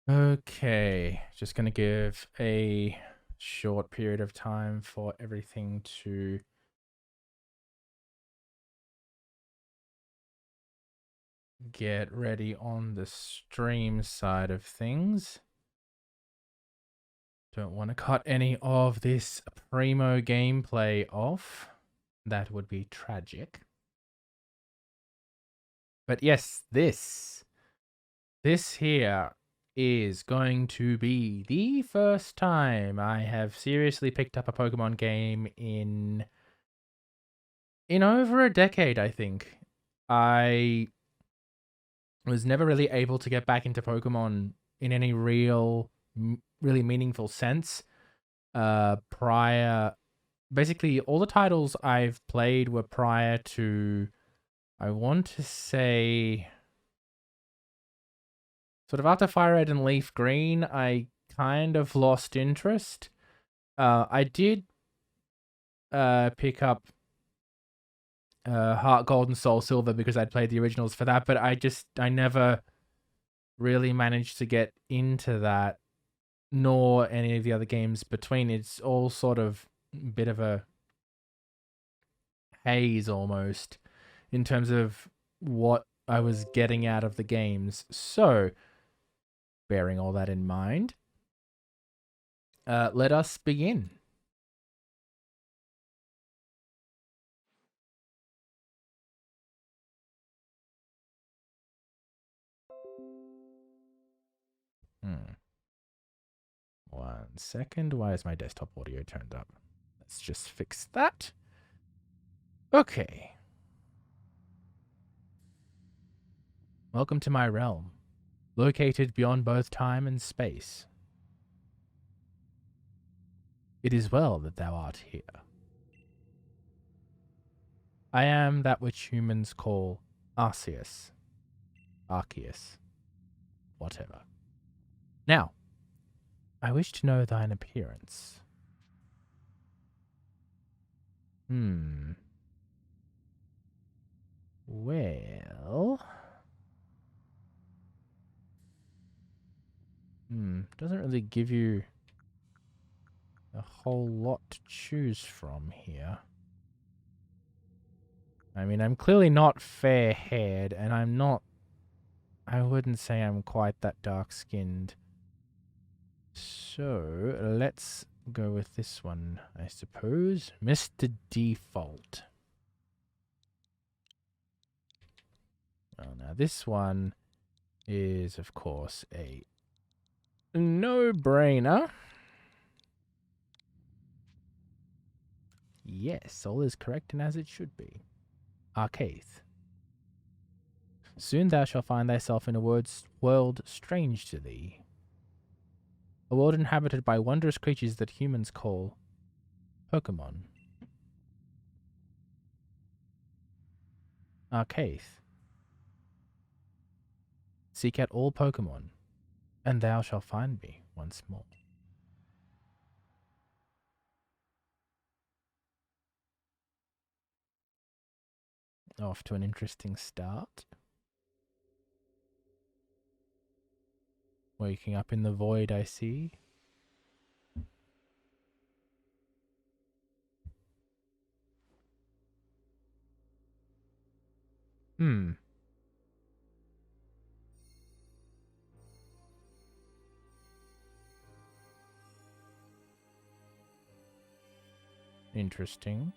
Okay, just gonna give a short period of time for everything to get ready on the stream side of things. Don't want to cut any of this primo gameplay off. That would be tragic. But yes, this here is going to be the first time I have seriously picked up a Pokemon game in over a decade, I think. I was never really able to get back into Pokemon in any really meaningful sense. Prior, basically, all the titles I've played were prior to, I want to say, sort of after Fire Red and Leaf Green, I kind of lost interest. I did pick up Heart Gold and Soul Silver because I'd played the originals for that, but I never really managed to get into that, nor any of the other games between. It's all sort of a bit of a haze almost in terms of what I was getting out of the games. So, bearing all that in mind, let us begin. One second. Why is my desktop audio turned up? Let's just fix that. Okay. Welcome to my realm, located beyond both time and space. It is well that thou art here. I am that which humans call Arceus. Whatever. Now, I wish to know thine appearance. Well... Doesn't really give you a whole lot to choose from here. I mean, I'm clearly not fair-haired, and I wouldn't say I'm quite that dark-skinned. So, let's go with this one, I suppose. Mr. Default. Oh, now this one is, of course, a no-brainer. Yes, all is correct and as it should be. Arceus. Soon thou shalt find thyself in a world strange to thee. A world inhabited by wondrous creatures that humans call Pokémon. Arceus. Seek out all Pokémon, and thou shalt find me once more. Off to an interesting start. Waking up in the void, I see. Interesting.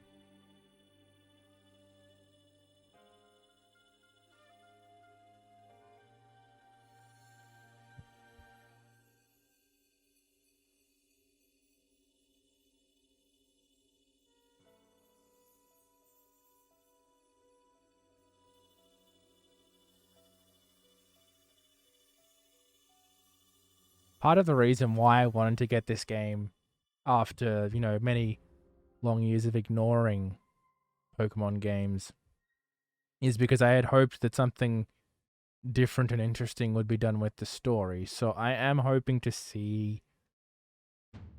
Part of the reason why I wanted to get this game after, many long years of ignoring Pokemon games is because I had hoped that something different and interesting would be done with the story. So I am hoping to see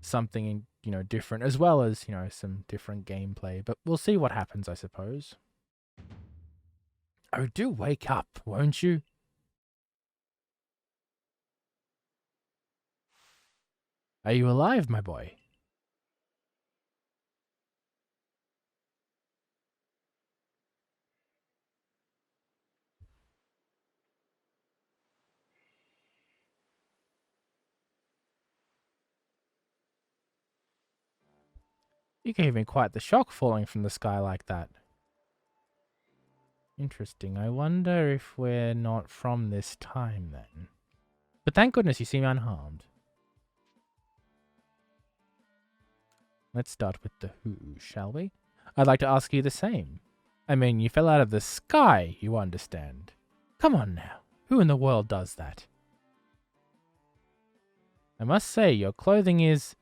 something, different, as well as, some different gameplay. But we'll see what happens, I suppose. Oh, do wake up, won't you? Are you alive, my boy? You gave me quite the shock falling from the sky like that. Interesting. I wonder if we're not from this time then. But thank goodness you seem unharmed. Let's start with the who, shall we? I'd like to ask you the same. I mean, you fell out of the sky, you understand. Come on now. Who in the world does that? I must say, your clothing is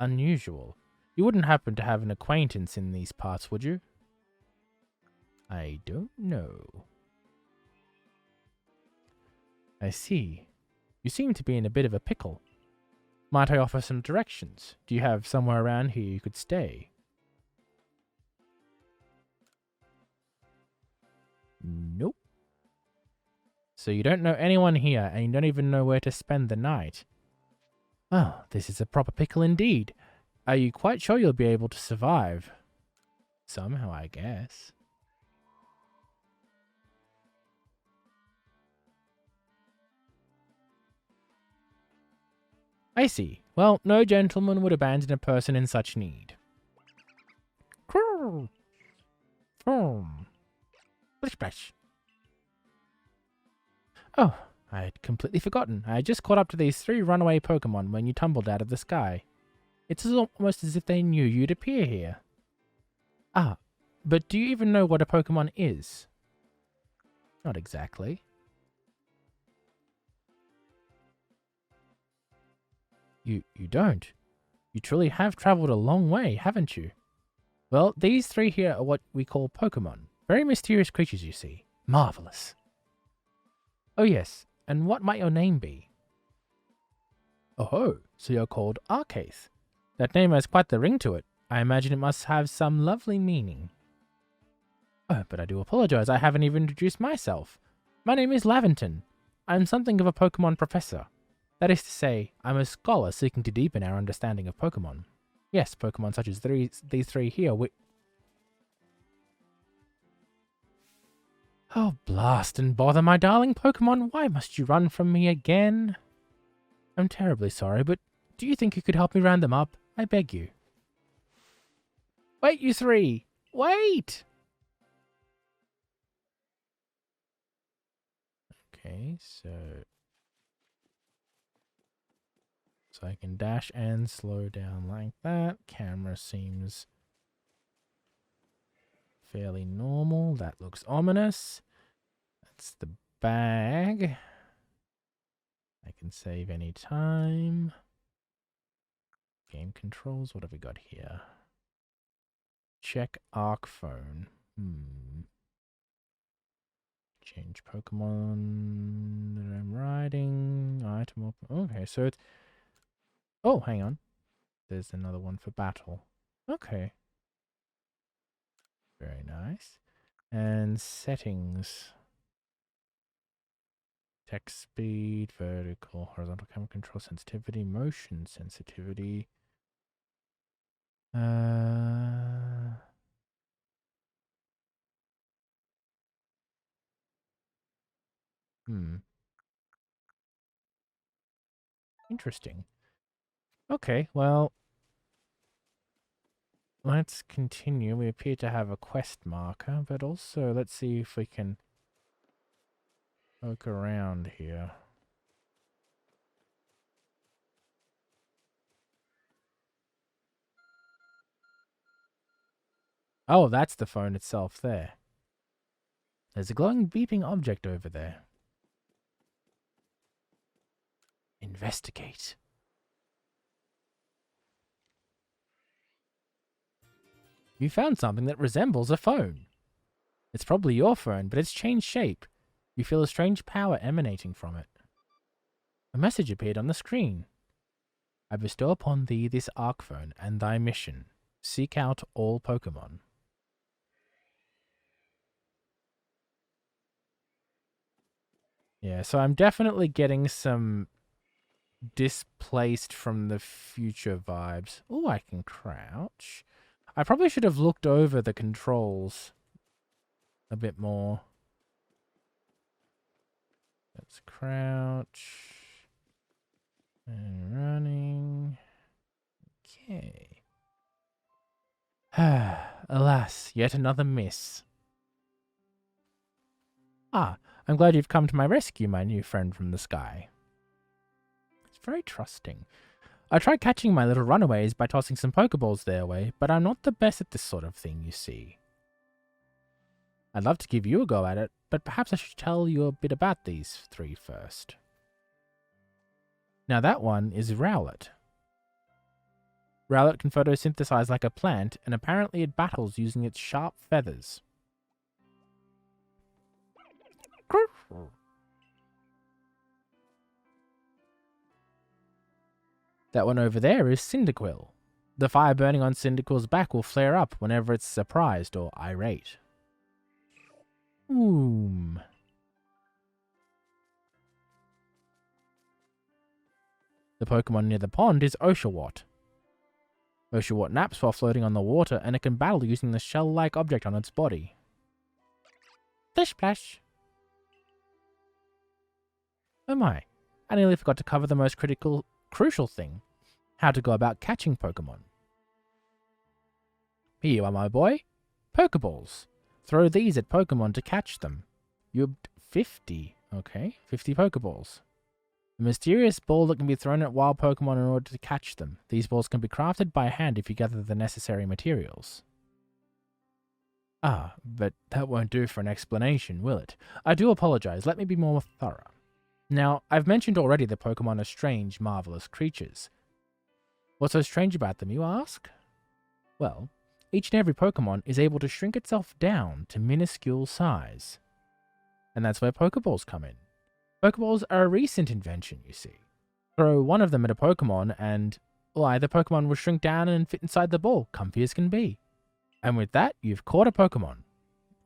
unusual. You wouldn't happen to have an acquaintance in these parts, would you? I don't know. I see. You seem to be in a bit of a pickle. Might I offer some directions? Do you have somewhere around here you could stay? Nope. So you don't know anyone here, and you don't even know where to spend the night. Oh, this is a proper pickle indeed. Are you quite sure you'll be able to survive? Somehow, I guess. I see. Well, no gentleman would abandon a person in such need. Splish splash. Oh, I had completely forgotten. I had just caught up to these 3 runaway Pokémon when you tumbled out of the sky. It's almost as if they knew you'd appear here. Ah, but do you even know what a Pokémon is? Not exactly. You don't. You truly have traveled a long way, haven't you? Well, these 3 here are what we call Pokémon. Very mysterious creatures, you see. Marvelous. Oh yes, and what might your name be? Oh, so you're called Arceus. That name has quite the ring to it. I imagine it must have some lovely meaning. Oh, but I do apologize, I haven't even introduced myself. My name is Laventon. I'm something of a Pokémon professor. That is to say, I'm a scholar seeking to deepen our understanding of Pokémon. Yes, Pokémon such as these 3 here, Oh, blast and bother, my darling Pokémon, why must you run from me again? I'm terribly sorry, but do you think you could help me round them up? I beg you. Wait, you 3! Wait! Okay, so I can dash and slow down like that. Camera seems fairly normal. That looks ominous. That's the bag. I can save any time. Game controls. What have we got here? Check Arc Phone. Change Pokemon that I'm riding. Item up. Okay, so it's... Oh, hang on. There's another one for battle. Okay. Very nice. And settings. Text speed, vertical, horizontal camera control, sensitivity, motion sensitivity. Interesting. Okay, well, let's continue. We appear to have a quest marker, but also let's see if we can poke around here. Oh, that's the phone itself there. There's a glowing beeping object over there. Investigate. You found something that resembles a phone. It's probably your phone, but it's changed shape. You feel a strange power emanating from it. A message appeared on the screen. I bestow upon thee this Arc Phone and thy mission. Seek out all Pokemon. Yeah, so I'm definitely getting some displaced from the future vibes. Oh, I can crouch. I probably should have looked over the controls a bit more. Let's crouch. And running. Okay. Alas, yet another miss. Ah, I'm glad you've come to my rescue, my new friend from the sky. It's very trusting. I tried catching my little runaways by tossing some Pokeballs their way, but I'm not the best at this sort of thing, you see. I'd love to give you a go at it, but perhaps I should tell you a bit about these three first. Now that one is Rowlet. Rowlet can photosynthesize like a plant, and apparently it battles using its sharp feathers. That one over there is Cyndaquil. The fire burning on Cyndaquil's back will flare up whenever it's surprised or irate. The Pokemon near the pond is Oshawott. Oshawott naps while floating on the water, and it can battle using the shell-like object on its body. Splish splash! Oh my, I nearly forgot to cover the most crucial thing. How to go about catching Pokemon. Here you are, my boy. Pokeballs. Throw these at Pokemon to catch them. You 50. Okay, 50 Pokeballs. A mysterious ball that can be thrown at wild Pokemon in order to catch them. These balls can be crafted by hand if you gather the necessary materials. Ah, but that won't do for an explanation, will it? I do apologize. Let me be more thorough. Now, I've mentioned already that Pokemon are strange, marvelous creatures. What's so strange about them, you ask? Well, each and every Pokemon is able to shrink itself down to minuscule size. And that's where Pokeballs come in. Pokeballs are a recent invention, you see. Throw one of them at a Pokemon and, why, the Pokemon will shrink down and fit inside the ball, comfy as can be. And with that, you've caught a Pokemon.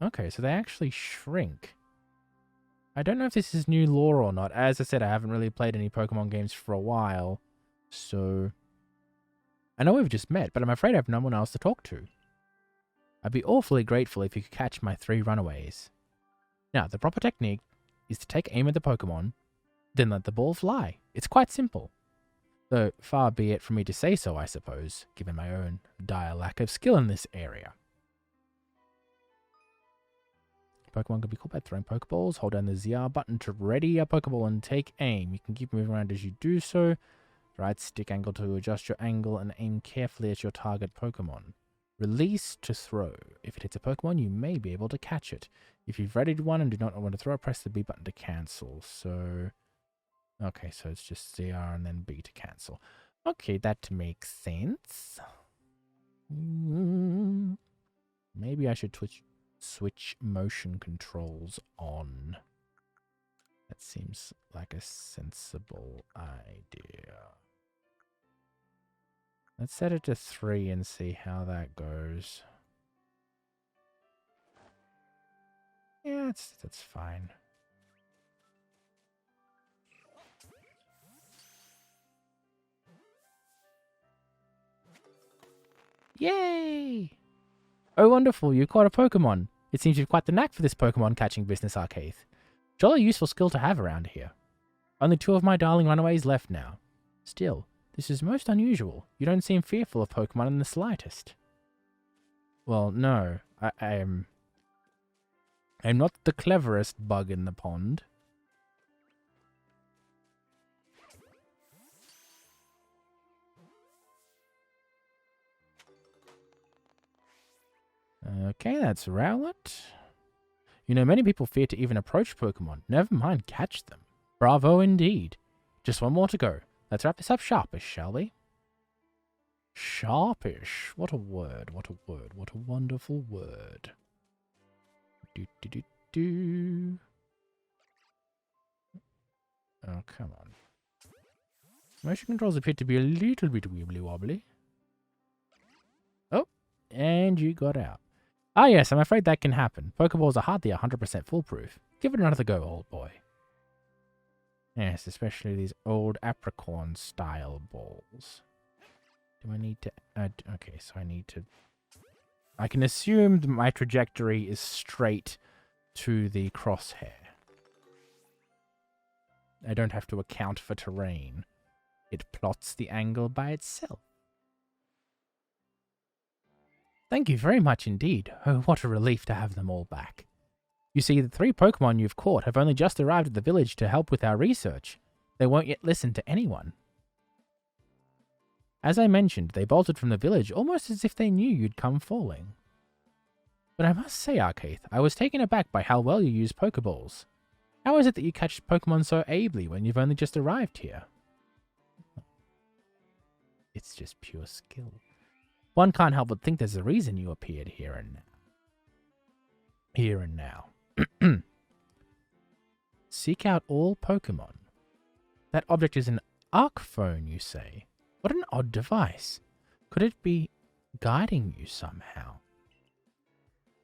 Okay, so they actually shrink. I don't know if this is new lore or not. As I said, I haven't really played any Pokemon games for a while, so I know we've just met, but I'm afraid I have no one else to talk to. I'd be awfully grateful if you could catch my 3 runaways. Now, the proper technique is to take aim at the Pokemon, then let the ball fly. It's quite simple. Though far be it from me to say so, I suppose, given my own dire lack of skill in this area. Pokemon can be caught by throwing Pokeballs. Hold down the ZR button to ready a Pokeball and take aim. You can keep moving around as you do so. Right stick angle to adjust your angle and aim carefully at your target Pokemon. Release to throw. If it hits a Pokemon, you may be able to catch it. If you've readied one and do not want to throw, press the B button to cancel. So, okay, so it's just ZR and then B to cancel. Okay, that makes sense. Maybe I should switch motion controls on. That seems like a sensible idea. Let's set it to 3 and see how that goes. Yeah, that's fine. Yay! Oh, wonderful, you caught a Pokemon. It seems you've quite the knack for this Pokemon catching business, Arceus. Jolly useful skill to have around here. Only 2 of my darling runaways left now. Still, this is most unusual. You don't seem fearful of Pokemon in the slightest. Well, no. I'm not the cleverest bug in the pond. Okay, that's Rowlet. You know, many people fear to even approach Pokemon, never mind catch them. Bravo indeed. Just one more to go. Let's wrap this up sharpish, shall we? Sharpish. What a word, what a word, what a wonderful word. Do. Oh, come on. Motion controls appear to be a little bit wibbly-wobbly. Oh, and you got out. Ah yes, I'm afraid that can happen. Pokeballs are hardly 100% foolproof. Give it another go, old boy. Yes, especially these old apricot style balls. Do I need to add... Okay, so I need to... I can assume that my trajectory is straight to the crosshair. I don't have to account for terrain. It plots the angle by itself. Thank you very much indeed. Oh, what a relief to have them all back. You see, the 3 Pokemon you've caught have only just arrived at the village to help with our research. They won't yet listen to anyone. As I mentioned, they bolted from the village almost as if they knew you'd come falling. But I must say, Arceus, I was taken aback by how well you use Pokeballs. How is it that you catch Pokemon so ably when you've only just arrived here? It's just pure skill. One can't help but think there's a reason you appeared here and now. Here and now. Seek out all Pokemon. That object is an Arc phone, you say? What an odd device. Could it be guiding you somehow?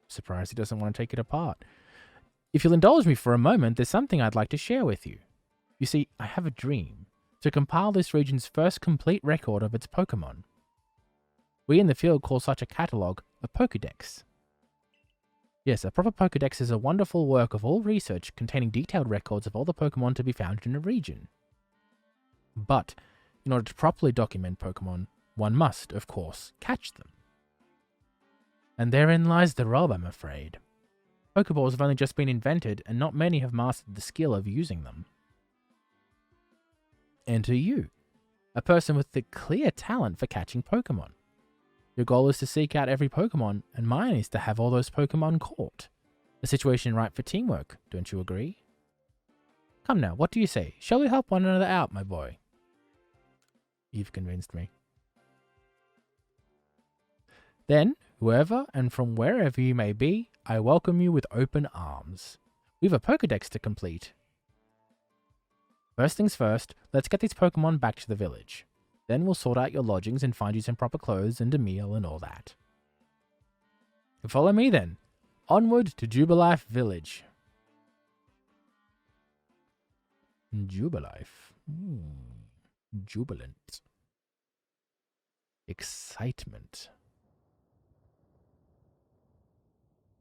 Surprised he doesn't want to take it apart. If you'll indulge me for a moment, there's something I'd like to share with you. You see, I have a dream to compile this region's first complete record of its Pokemon. We in the field call such a catalogue a Pokédex. Yes, a proper Pokédex is a wonderful work of all research containing detailed records of all the Pokemon to be found in a region. But, in order to properly document Pokemon, one must, of course, catch them. And therein lies the rub, I'm afraid. Pokeballs have only just been invented, and not many have mastered the skill of using them. Enter you, a person with the clear talent for catching Pokemon. Your goal is to seek out every Pokemon, and mine is to have all those Pokemon caught. A situation ripe for teamwork, don't you agree? Come now, what do you say? Shall we help one another out, my boy? You've convinced me. Then, whoever and from wherever you may be, I welcome you with open arms. We've a Pokédex to complete. First things first, let's get these Pokemon back to the village. Then we'll sort out your lodgings and find you some proper clothes and a meal and all that. Follow me then. Onward to Jubilife Village. Jubilife. Jubilant. Excitement.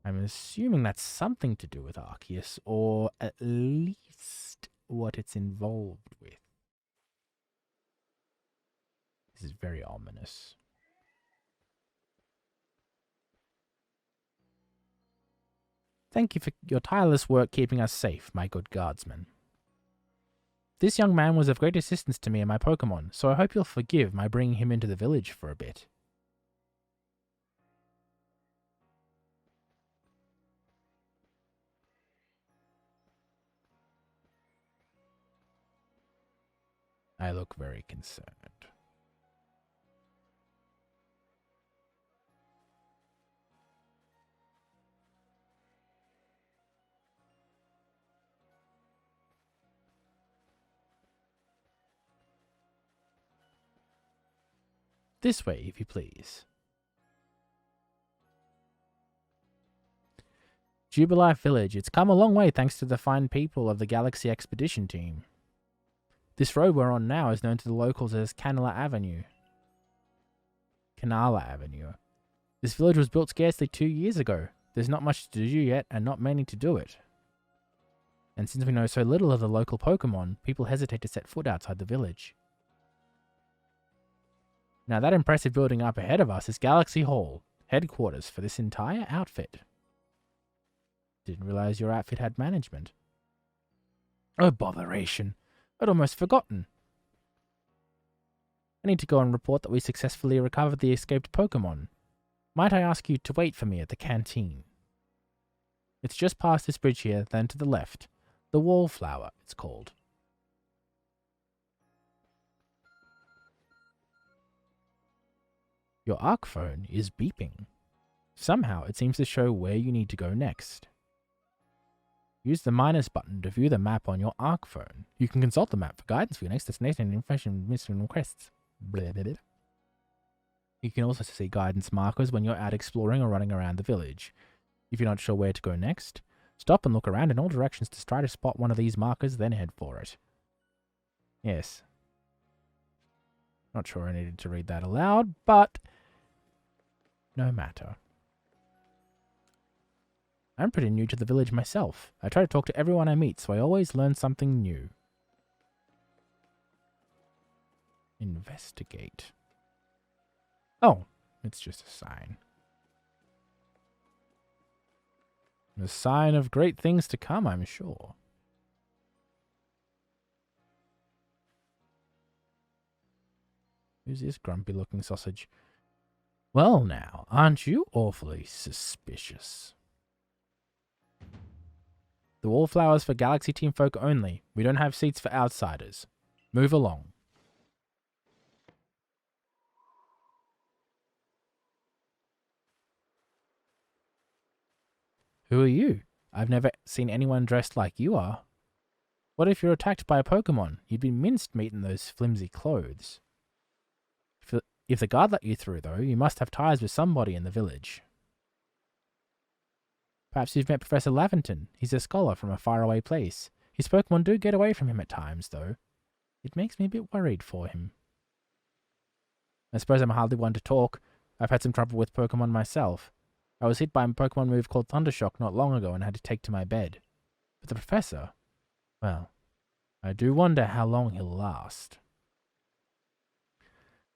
I'm assuming that's something to do with Arceus, or at least what it's involved with. This is very ominous. Thank you for your tireless work keeping us safe, my good guardsman. This young man was of great assistance to me and my Pokemon, so I hope you'll forgive my bringing him into the village for a bit. I look very concerned. This way, if you please. Jubilife Village. It's come a long way thanks to the fine people of the Galaxy Expedition team. This road we're on now is known to the locals as Canala Avenue. Canala Avenue. This village was built scarcely 2 years ago. There's not much to do yet and not many to do it. And since we know so little of the local Pokemon, people hesitate to set foot outside the village. Now that impressive building up ahead of us is Galaxy Hall, headquarters for this entire outfit. Didn't realize your outfit had management. Oh, botheration. I'd almost forgotten. I need to go and report that we successfully recovered the escaped Pokemon. Might I ask you to wait for me at the canteen? It's just past this bridge here, then to the left. The Wallflower, it's called. Your Arc phone is beeping. Somehow it seems to show where you need to go next. Use the minus button to view the map on your Arc phone. You can consult the map for guidance for your next destination and information mission requests. Blah, blah, blah. You can also see guidance markers when you're out exploring or running around the village. If you're not sure where to go next, stop and look around in all directions to try to spot one of these markers, then head for it. Yes. Not sure I needed to read that aloud, but no matter. I'm pretty new to the village myself. I try to talk to everyone I meet, so I always learn something new. Investigate. Oh, it's just a sign. A sign of great things to come, I'm sure. Who's this grumpy-looking sausage? Well now, aren't you awfully suspicious? The wallflowers for Galaxy Team folk only. We don't have seats for outsiders. Move along. Who are you? I've never seen anyone dressed like you are. What if you're attacked by a Pokémon? You'd be minced meat in those flimsy clothes. If the guard let you through, though, you must have ties with somebody in the village. Perhaps you've met Professor Laventon. He's a scholar from a faraway place. His Pokémon do get away from him at times, though. It makes me a bit worried for him. I suppose I'm hardly one to talk. I've had some trouble with Pokémon myself. I was hit by a Pokémon move called Thundershock not long ago and had to take to my bed. But the Professor, well, I do wonder how long he'll last.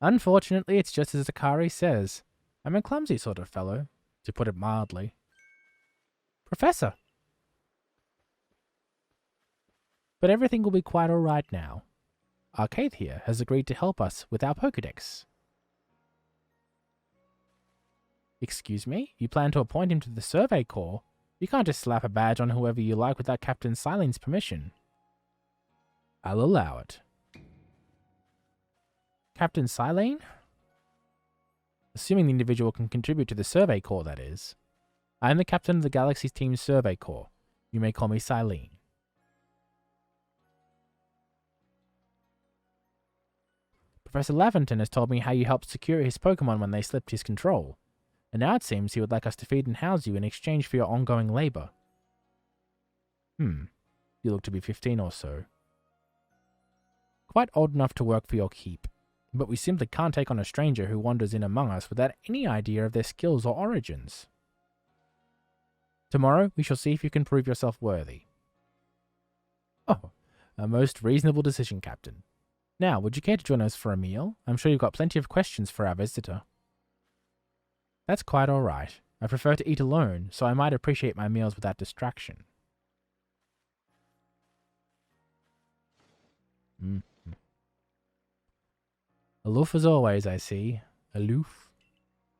Unfortunately, it's just as Akari says. I'm a clumsy sort of fellow, to put it mildly. Professor! But everything will be quite alright now. Arcade here has agreed to help us with our Pokédex. Excuse me? You plan to appoint him to the Survey Corps? You can't just slap a badge on whoever you like without Captain Silene's permission. I'll allow it. Captain Silene? Assuming the individual can contribute to the Survey Corps, that is. I am the captain of the Galaxy Team's Survey Corps. You may call me Silene. Professor Laventon has told me how you helped secure his Pokémon when they slipped his control. And now it seems he would like us to feed and house you in exchange for your ongoing labor. You look to be 15 or so. Quite old enough to work for your keep. But we simply can't take on a stranger who wanders in among us without any idea of their skills or origins. Tomorrow, we shall see if you can prove yourself worthy. Oh, a most reasonable decision, Captain. Now, would you care to join us for a meal? I'm sure you've got plenty of questions for our visitor. That's quite all right. I prefer to eat alone, so I might appreciate my meals without distraction. Aloof as always, I see. Aloof.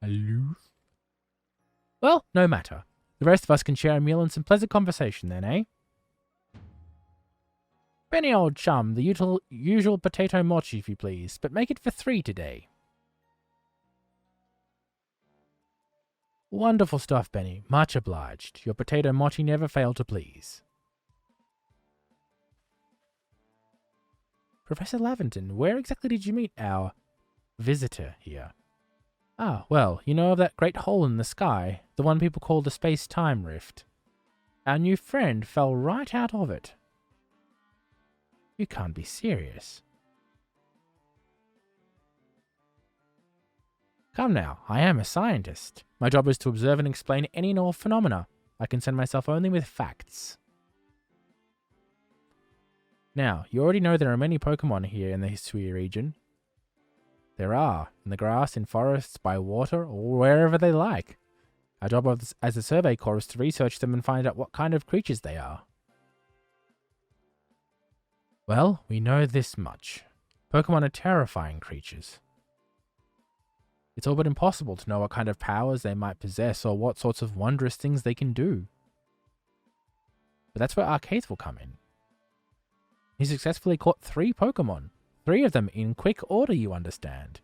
Aloof. Well, no matter. The rest of us can share a meal and some pleasant conversation then, eh? Benny, old chum, the usual potato mochi, if you please, but make it for 3 today. Wonderful stuff, Benny. Much obliged. Your potato mochi never failed to please. Professor Laventon, where exactly did you meet our visitor here? Ah, well, you know of that great hole in the sky, the one people call the space-time rift. Our new friend fell right out of it. You can't be serious. Come now, I am a scientist. My job is to observe and explain any and all phenomena. I concern myself only with facts. Now, you already know there are many Pokémon here in the Hisui region. There are, in the grass, in forests, by water, or wherever they like. Our job as a Survey Corps is to research them and find out what kind of creatures they are. Well, we know this much. Pokémon are terrifying creatures. It's all but impossible to know what kind of powers they might possess or what sorts of wondrous things they can do. But that's where Arceus will come in. He successfully caught 3 Pokémon. 3 of them in quick order, you understand.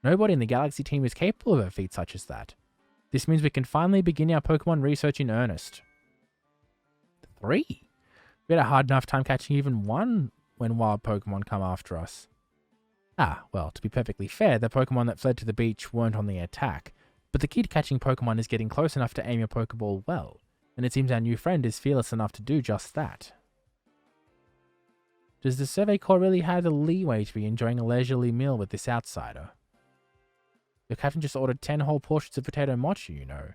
Nobody in the Galaxy Team is capable of a feat such as that. This means we can finally begin our Pokémon research in earnest. 3? We had a hard enough time catching even 1 when wild Pokémon come after us. Ah, well, to be perfectly fair, the Pokémon that fled to the beach weren't on the attack, but the key to catching Pokémon is getting close enough to aim your Pokéball well, and it seems our new friend is fearless enough to do just that. Does the Survey Corps really have the leeway to be enjoying a leisurely meal with this outsider? Your captain just ordered 10 whole portions of potato mochi, you know.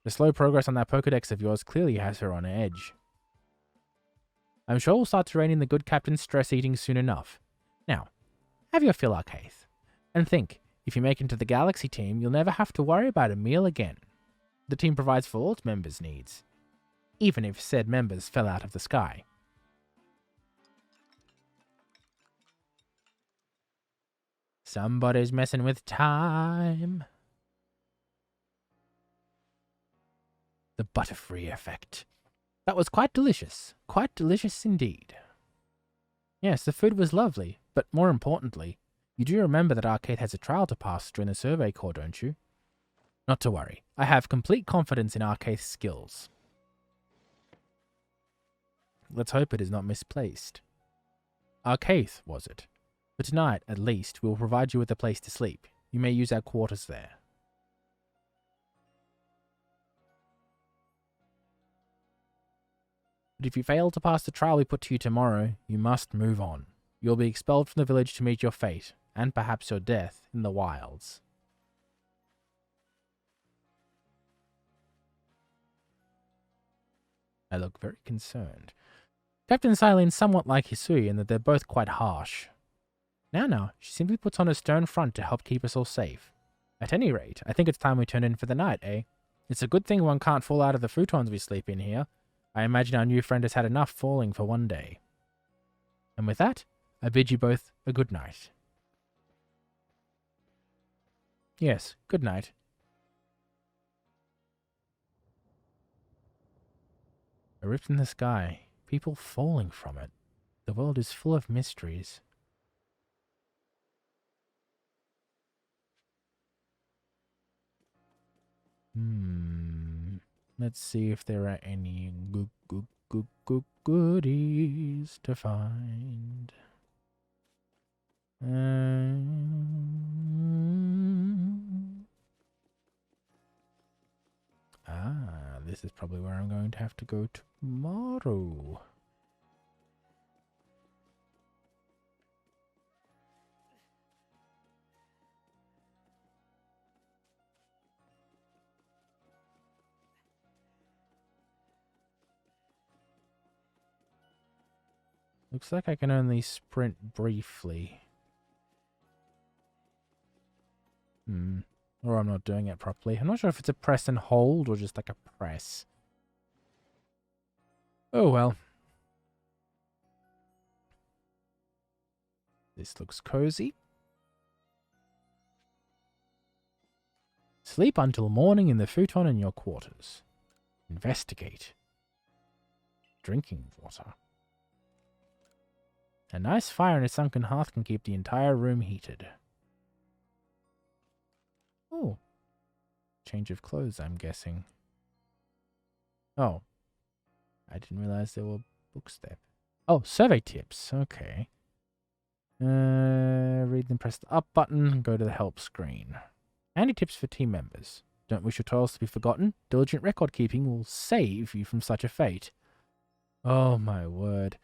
The slow progress on that Pokedex of yours clearly has her on edge. I'm sure we'll start to rein in the good captain's stress eating soon enough. Now, have your fill, Arceus. And think, if you make it into the Galaxy team, you'll never have to worry about a meal again. The team provides for all its members' needs, even if said members fell out of the sky. Somebody's messing with time. The Butterfree effect. That was quite delicious. Quite delicious indeed. Yes, the food was lovely, but more importantly, you do remember that Arcade has a trial to pass during the Survey Corps, don't you? Not to worry. I have complete confidence in Arcade's skills. Let's hope it is not misplaced. Arcade, was it? For tonight, at least, we will provide you with a place to sleep. You may use our quarters there. But if you fail to pass the trial we put to you tomorrow, you must move on. You'll be expelled from the village to meet your fate, and perhaps your death, in the wilds. I look very concerned. Captain Silen's somewhat like Hisui in that they're both quite harsh. Now, she simply puts on a stern front to help keep us all safe. At any rate, I think it's time we turn in for the night, eh? It's a good thing one can't fall out of the futons we sleep in here. I imagine our new friend has had enough falling for one day. And with that, I bid you both a good night. Yes, good night. A rift in the sky, people falling from it. The world is full of mysteries. Let's see if there are any goodies to find. This is probably where I'm going to have to go tomorrow. Looks like I can only sprint briefly. Or I'm not doing it properly. I'm not sure if it's a press and hold or just like a press. Oh well. This looks cozy. Sleep until morning in the futon in your quarters. Investigate. Drinking water. A nice fire in a sunken hearth can keep the entire room heated. Oh. Change of clothes, I'm guessing. Oh. I didn't realize there were books there. Oh, survey tips. Okay. Read them, press the up button, go to the help screen. Handy tips for team members. Don't wish your toils to be forgotten. Diligent record keeping will save you from such a fate. Oh my word.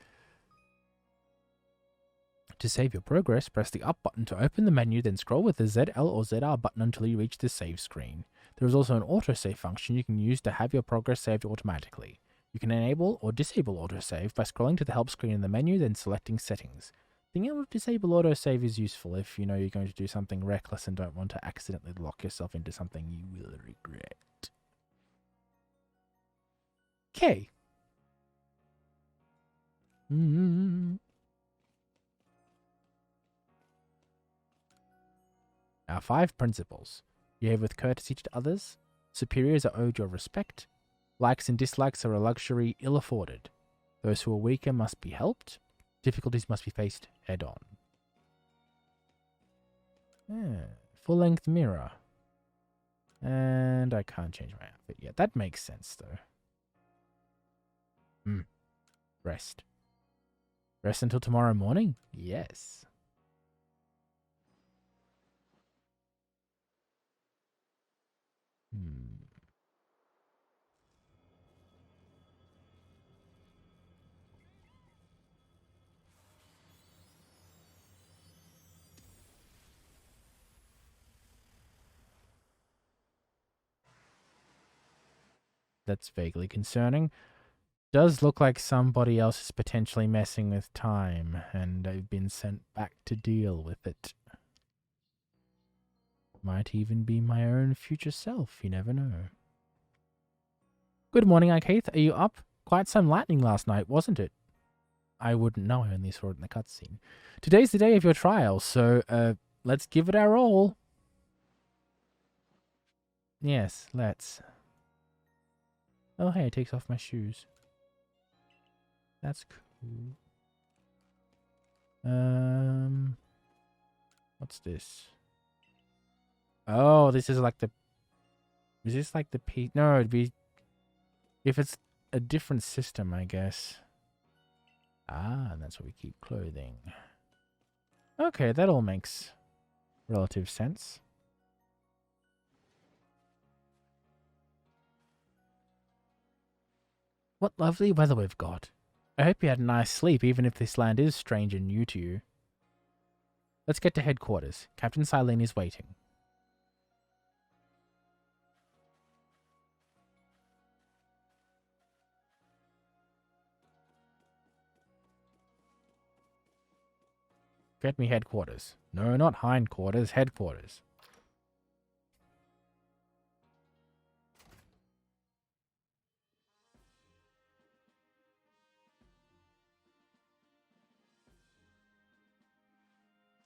To save your progress, press the up button to open the menu, then scroll with the ZL or ZR button until you reach the save screen. There is also an autosave function you can use to have your progress saved automatically. You can enable or disable autosave by scrolling to the help screen in the menu, then selecting settings. Being able to disable autosave is useful if you know you're going to do something reckless and don't want to accidentally lock yourself into something you will regret. Okay. Our 5 principles. Behave with courtesy to others. Superiors are owed your respect. Likes and dislikes are a luxury ill afforded. Those who are weaker must be helped. Difficulties must be faced head on. Full-length mirror. And I can't change my outfit yet. That makes sense, though. Rest. Rest until tomorrow morning? Yes. That's vaguely concerning. Does look like somebody else is potentially messing with time, and I've been sent back to deal with it. Might even be my own future self, you never know. Good morning, Keith. Are you up? Quite some lightning last night, wasn't it? I wouldn't know, I only saw it in the cutscene. Today's the day of your trial, so, let's give it our all. Yes, let's. Oh, hey, it takes off my shoes. That's cool. What's this? Oh, this is like the... Is this like the P... No, it'd be... If it's a different system, I guess. Ah, and that's where we keep clothing. Okay, that all makes relative sense. What lovely weather we've got. I hope you had a nice sleep, even if this land is strange and new to you. Let's get to headquarters. Captain Silene is waiting. Get me headquarters. No, not hindquarters, headquarters.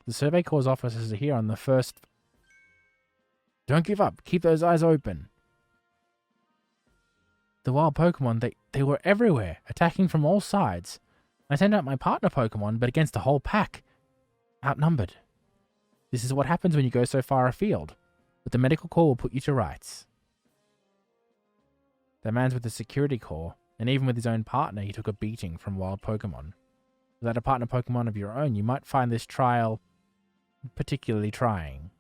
The Survey Corps officers are here on the first... Don't give up. Keep those eyes open. The wild Pokemon, they were everywhere, attacking from all sides. I sent out my partner Pokemon, but against the whole pack. Outnumbered. This is what happens when you go so far afield. But the medical corps will put you to rights. That man's with the security corps, and even with his own partner, he took a beating from wild Pokemon. Without a partner Pokemon of your own, you might find this trial particularly trying.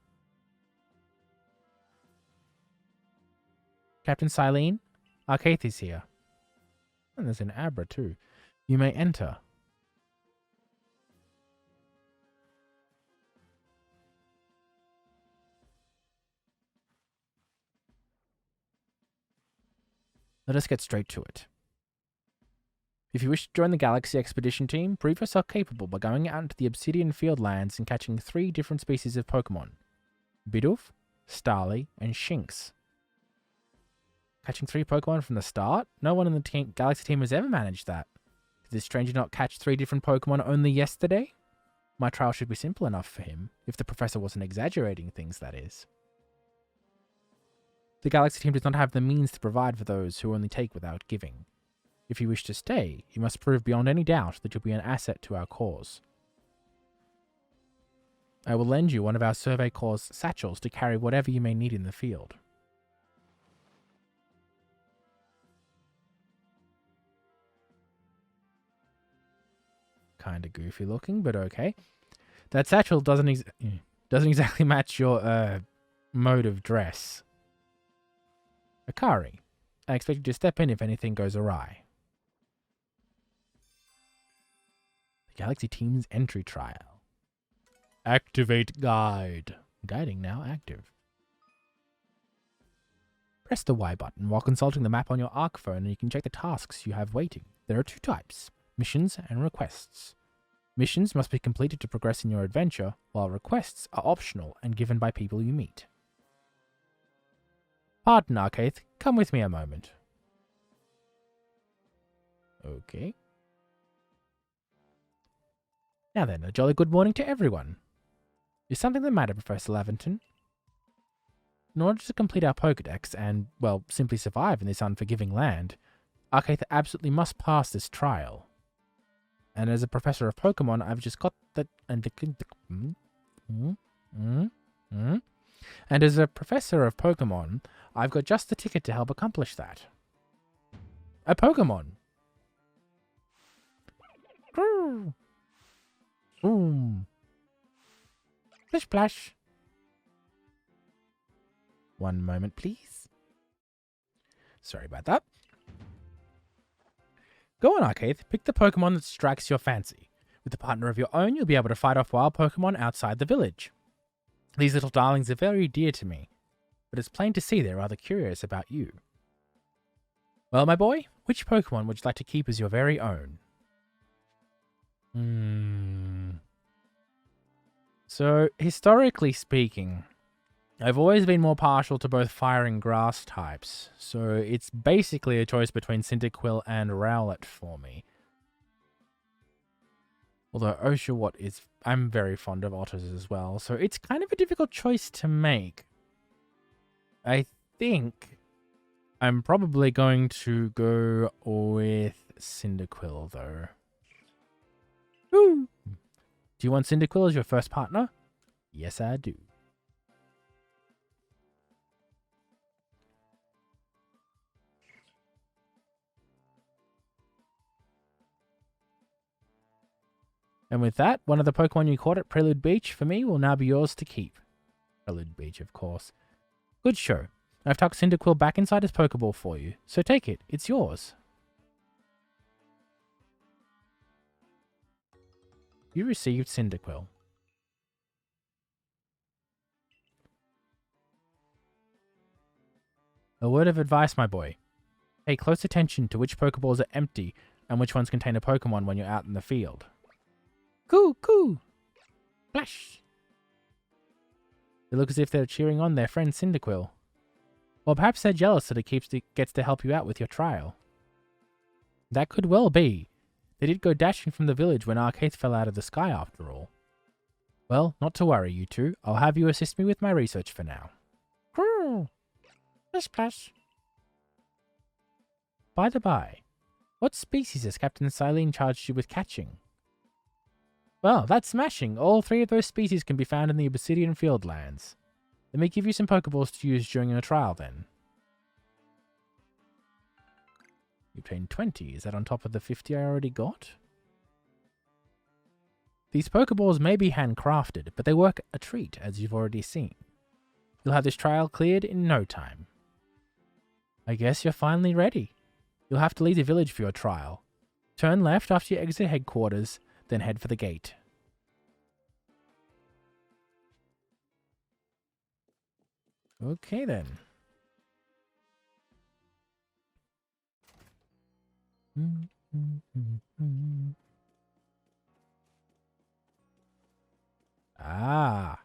Captain Silene, Arceus is here. And there's an Abra too. You may enter. Let us get straight to it. If you wish to join the Galaxy Expedition team, prove yourself capable by going out into the Obsidian Field lands and catching 3 different species of Pokemon. Bidoof, Starly, and Shinx. Catching 3 Pokemon from the start? No one in the Galaxy team has ever managed that. Did this stranger not catch 3 different Pokemon only yesterday? My trial should be simple enough for him, if the professor wasn't exaggerating things, that is. The Galaxy team does not have the means to provide for those who only take without giving. If you wish to stay, you must prove beyond any doubt that you'll be an asset to our cause. I will lend you one of our Survey Corps' satchels to carry whatever you may need in the field. Kinda goofy looking, but okay. That satchel doesn't exactly match your mode of dress. Akari, I expect you to step in if anything goes awry. The Galaxy Team's entry trial. Activate guide. Guiding now active. Press the Y button while consulting the map on your Arc phone and you can check the tasks you have waiting. There are 2 types, missions and requests. Missions must be completed to progress in your adventure, while requests are optional and given by people you meet. Pardon, Arceus, come with me a moment. Okay. Now then, a jolly good morning to everyone. Is something the matter, Professor Laventon? In order to complete our Pokedex and, well, simply survive in this unforgiving land, Arceus absolutely must pass this trial. And as a professor of Pokemon, I've just got the... And as a professor of Pokemon, I've got just the ticket to help accomplish that. A Pokemon! Boom! Splish splash! One moment, please. Sorry about that. Go on, Arceus. Pick the Pokemon that strikes your fancy. With a partner of your own, you'll be able to fight off wild Pokemon outside the village. These little darlings are very dear to me, but it's plain to see they're rather curious about you. Well, my boy, which Pokemon would you like to keep as your very own? So, historically speaking, I've always been more partial to both fire and grass types, so it's basically a choice between Cyndaquil and Rowlet for me. Although Oshawott is... I'm very fond of otters as well, so it's kind of a difficult choice to make. I think I'm probably going to go with Cyndaquil, though. Woo! Do you want Cyndaquil as your first partner? Yes, I do. And with that, one of the Pokemon you caught at Prelude Beach for me will now be yours to keep. Prelude Beach, of course. Good show. I've tucked Cyndaquil back inside his Pokeball for you, so take it. It's yours. You received Cyndaquil. A word of advice, my boy. Pay close attention to which Pokeballs are empty and which ones contain a Pokemon when you're out in the field. Coo, coo! Flash! They look as if they're cheering on their friend Cyndaquil. Or perhaps they're jealous that it gets to help you out with your trial. That could well be. They did go dashing from the village when Arceus fell out of the sky after all. Well, not to worry, you two. I'll have you assist me with my research for now. Grrr! Splash! By the by, what species has Captain Silene charged you with catching? Well, that's smashing. All 3 of those species can be found in the Obsidian Fieldlands. Let me give you some Pokeballs to use during your trial, then. You obtained 20. Is that on top of the 50 I already got? These Pokeballs may be handcrafted, but they work a treat, as you've already seen. You'll have this trial cleared in no time. I guess you're finally ready. You'll have to leave the village for your trial. Turn left after you exit headquarters, then head for the gate. Okay, then. Ah,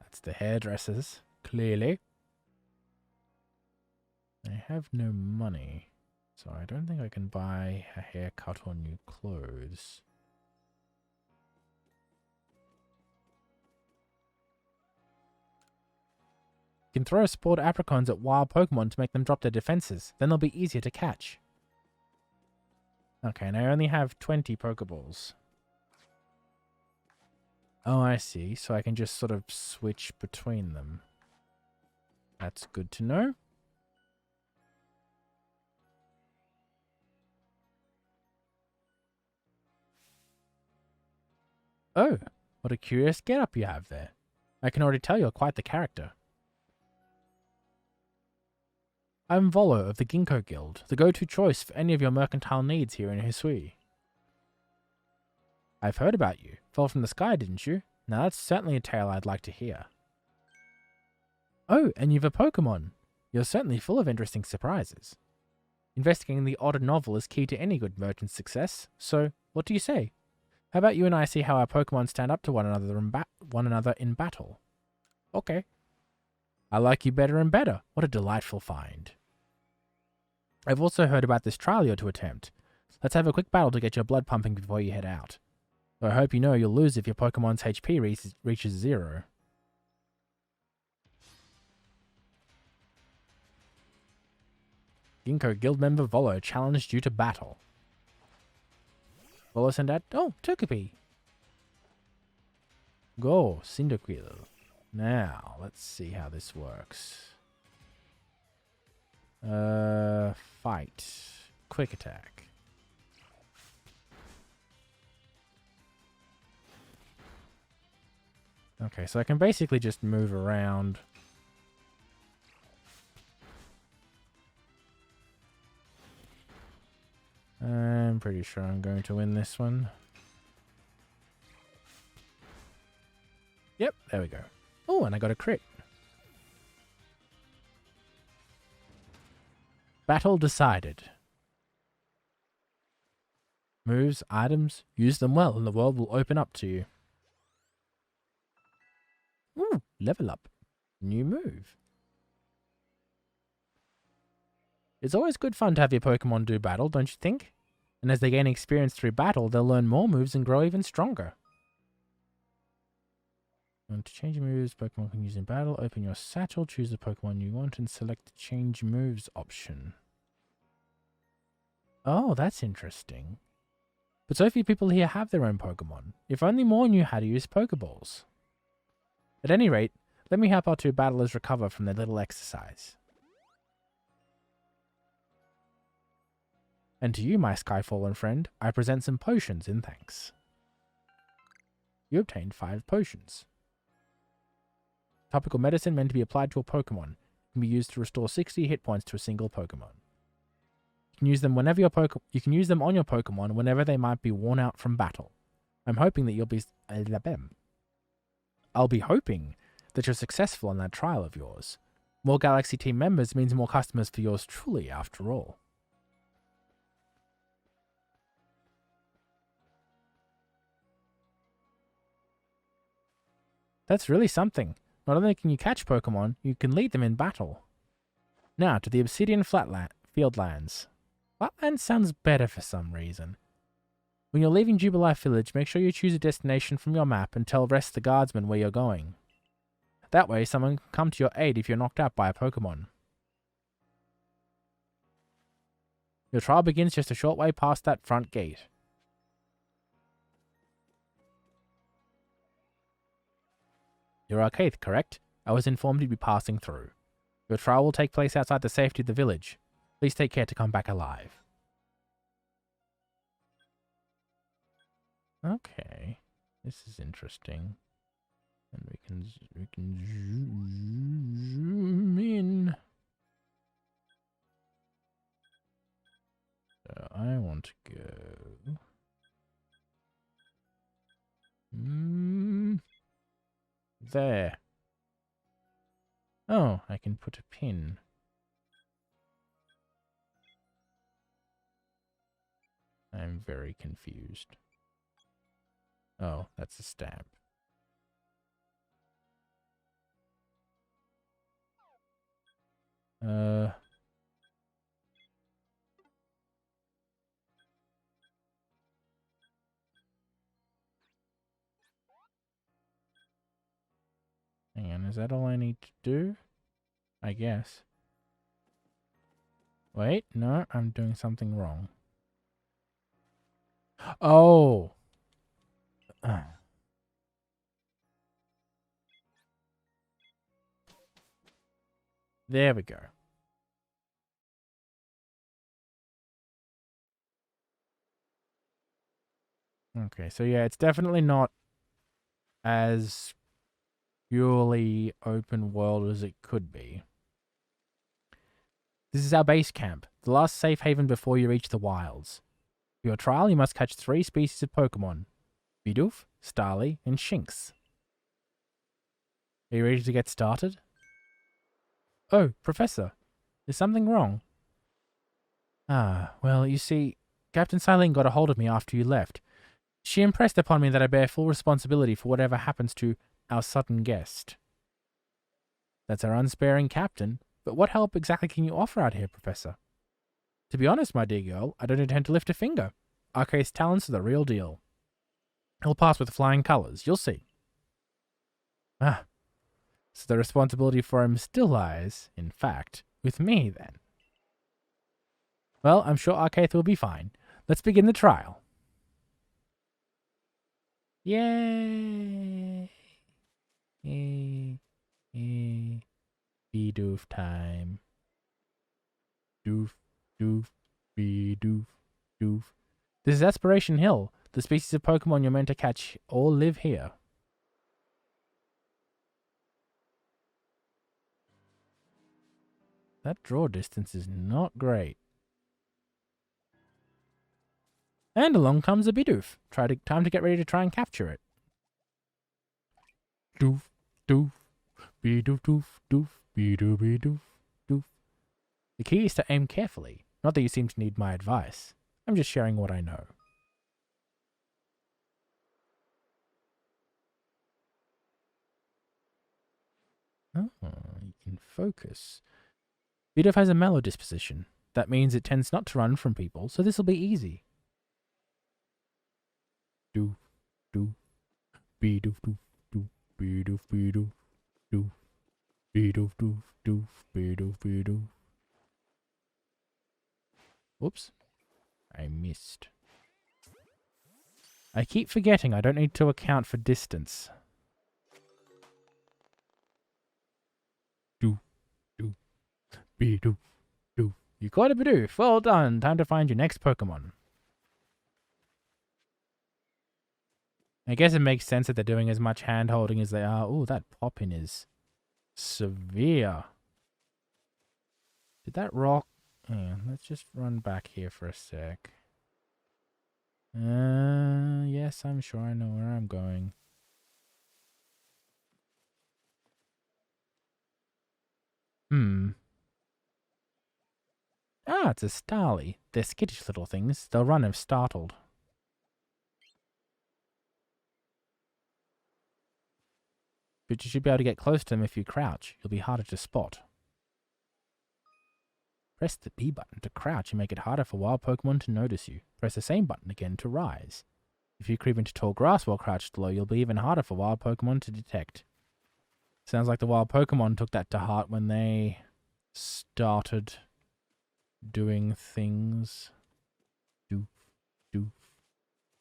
that's the hairdressers, clearly. I have no money, so I don't think I can buy a haircut or new clothes. You can throw sport apricons at wild Pokemon to make them drop their defenses. Then they'll be easier to catch. Okay, and I only have 20 Pokeballs. Oh, I see. So I can just sort of switch between them. That's good to know. Oh, what a curious getup you have there. I can already tell you're quite the character. I'm Volo of the Ginkgo Guild, the go-to choice for any of your mercantile needs here in Hisui. I've heard about you. Fell from the sky, didn't you? Now that's certainly a tale I'd like to hear. Oh, and you've a Pokemon. You're certainly full of interesting surprises. Investigating the odd and novel is key to any good merchant's success, so what do you say? How about you and I see how our Pokemon stand up to one another in battle? Okay. I like you better and better. What a delightful find. I've also heard about this trial you're to attempt. Let's have a quick battle to get your blood pumping before you head out. Though I hope you know you'll lose if your Pokemon's HP reaches 0. Ginkgo Guild member Volo challenged you to battle. Volo sent out... Oh, Togepi. Go, Cyndaquil. Now, let's see how this works. Fight. Quick attack. Okay, so I can basically just move around. I'm pretty sure I'm going to win this one. Yep, there we go. Oh, and I got a crit. Battle decided. moves, items. Use them well and the world will open up to you. Ooh, level up. New move. It's always good fun to have your Pokemon do battle, don't you think? And as they gain experience through battle, they'll learn more moves and grow even stronger. Want to change moves Pokemon can use in battle? Open your satchel, choose the Pokemon you want, and select the change moves option. Oh, that's interesting. But so few people here have their own Pokemon. If only more knew how to use Pokeballs. At any rate, let me help our two battlers recover from their little exercise. And to you, my Skyfallen friend, I present some potions in thanks. You obtained 5 potions. Topical medicine meant to be applied to a Pokemon. Can be used to restore 60 hit points to a single Pokemon. You can use them whenever you can use them on your Pokemon whenever they might be worn out from battle. I'm hoping that I'll be hoping that you're successful in that trial of yours. More Galaxy team members means more customers for yours truly, after all. That's really something. Not only can you catch Pokemon, you can lead them in battle. Now to the Obsidian Fieldlands. Flatlands sounds better for some reason. When you're leaving Jubilife Village, make sure you choose a destination from your map and tell Rest the Guardsman where you're going. That way, someone can come to your aid if you're knocked out by a Pokemon. Your trial begins just a short way past that front gate. You're Arceus, correct? I was informed you'd be passing through. Your trial will take place outside the safety of the village. Please take care to come back alive. Okay. This is interesting. And we can zoom in. So I want to go. There. Oh, I can put a pin. I'm very confused. Oh, that's a stamp. Hang on, is that all I need to do? I guess. Wait, no, I'm doing something wrong. Oh! There we go. Okay, so yeah, it's definitely not as purely open world as it could be. This is our base camp, the last safe haven before you reach the wilds. For your trial, you must catch 3 species of Pokemon. Bidoof, Starly, and Shinx. Are you ready to get started? Oh, Professor, is something wrong? Ah, well, you see, Captain Silene got a hold of me after you left. She impressed upon me that I bear full responsibility for whatever happens to our sudden guest. That's our unsparing captain, but what help exactly can you offer out here, Professor? To be honest, my dear girl, I don't intend to lift a finger. Arceus' talents are the real deal. He'll pass with flying colours, you'll see. Ah, so the responsibility for him still lies, in fact, with me, then. Well, I'm sure Arceus will be fine. Let's begin the trial. Yay! Be doof time. Doof, doof, be doof, doof. This is Aspiration Hill. The species of Pokemon you're meant to catch all live here. That draw distance is not great. And along comes a Bidoof. Time to get ready to try and capture it. Doof, doof, Bidoof, doof, doof, Bidoof, Bidoof, doof. The key is to aim carefully. Not that you seem to need my advice. I'm just sharing what I know. Oh, you can focus. Bidoof has a mellow disposition. That means it tends not to run from people, so this will be easy. Doof, doof, Bidoof, doof, doof, Bidoof, Bidoof, doof, Bidoof, doof, doof, Bidoof, Bidoof. Whoops. I missed. I keep forgetting I don't need to account for distance. Doof, doof, Bidoof, doof. You got a Bidoof. Well done. Time to find your next Pokemon. I guess it makes sense that they're doing as much hand-holding as they are. Ooh, that pop-in is severe. Did that rock... Yeah, let's just run back here for a sec. Yes, I'm sure I know where I'm going. Ah, it's a Starly. They're skittish little things. They'll run if startled. But you should be able to get close to them if you crouch. You'll be harder to spot. Press the B button to crouch and make it harder for wild Pokemon to notice you. Press the same button again to rise. If you creep into tall grass while crouched low, you'll be even harder for wild Pokemon to detect. Sounds like the wild Pokemon took that to heart when they started doing things. Doof, doof,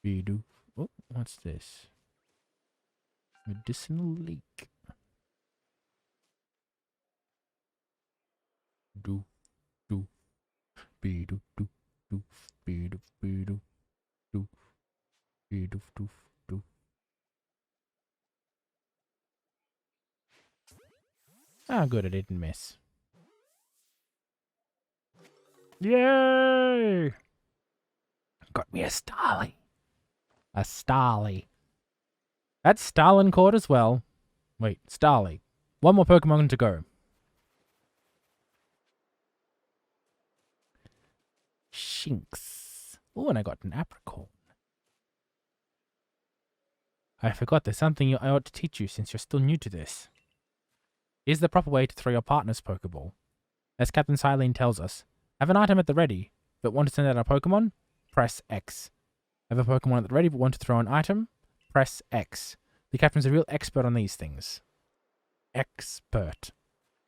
be doof. Oh, what's this? Medicinal leak. Doof, doof, be doof, doof, doof, be doof, be doof, doof, be doof, doof, doof. Ah, good, I didn't miss. Yay! Got me a Starly. A Starly. That's Starlin caught as well. Wait, Starly. One more Pokemon to go. Shinx. Oh, and I got an Apricorn. I forgot there's something I ought to teach you since you're still new to this. Here's the proper way to throw your partner's Pokeball. As Captain Silene tells us, have an item at the ready, but want to send out a Pokemon? Press X. Have a Pokemon at the ready, but want to throw an item? Press X. The Captain's a real expert on these things. Expert.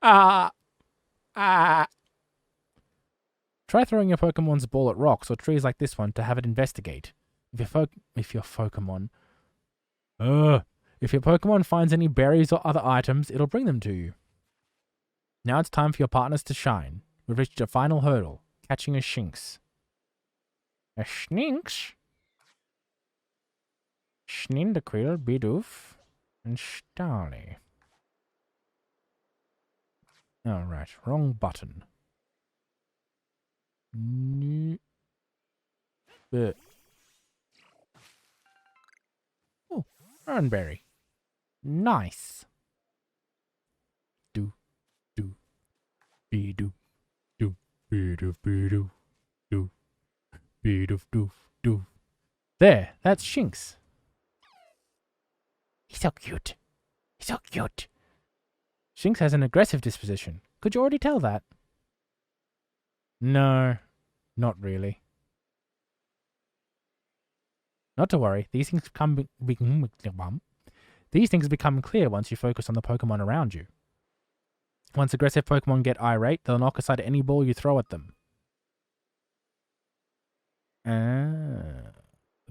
Try throwing your Pokemon's ball at rocks or trees like this one to have it investigate. If your Pokemon finds any berries or other items, it'll bring them to you. Now it's time for your partners to shine. We've reached a final hurdle, catching a Shinx. A Shinx? Schnindaquil, Bidoof, and Starly. Alright, wrong button. Oh, Fernberry. Nice. Do, be-doo, do, be-doo, be-doo, do, be-doo, do, do. There, that's Shinx. He's so cute. He's so cute. Shinx has an aggressive disposition. Could you already tell that? No, not really. Not to worry, these things become clear once you focus on the Pokemon around you. Once aggressive Pokemon get irate, they'll knock aside any ball you throw at them. The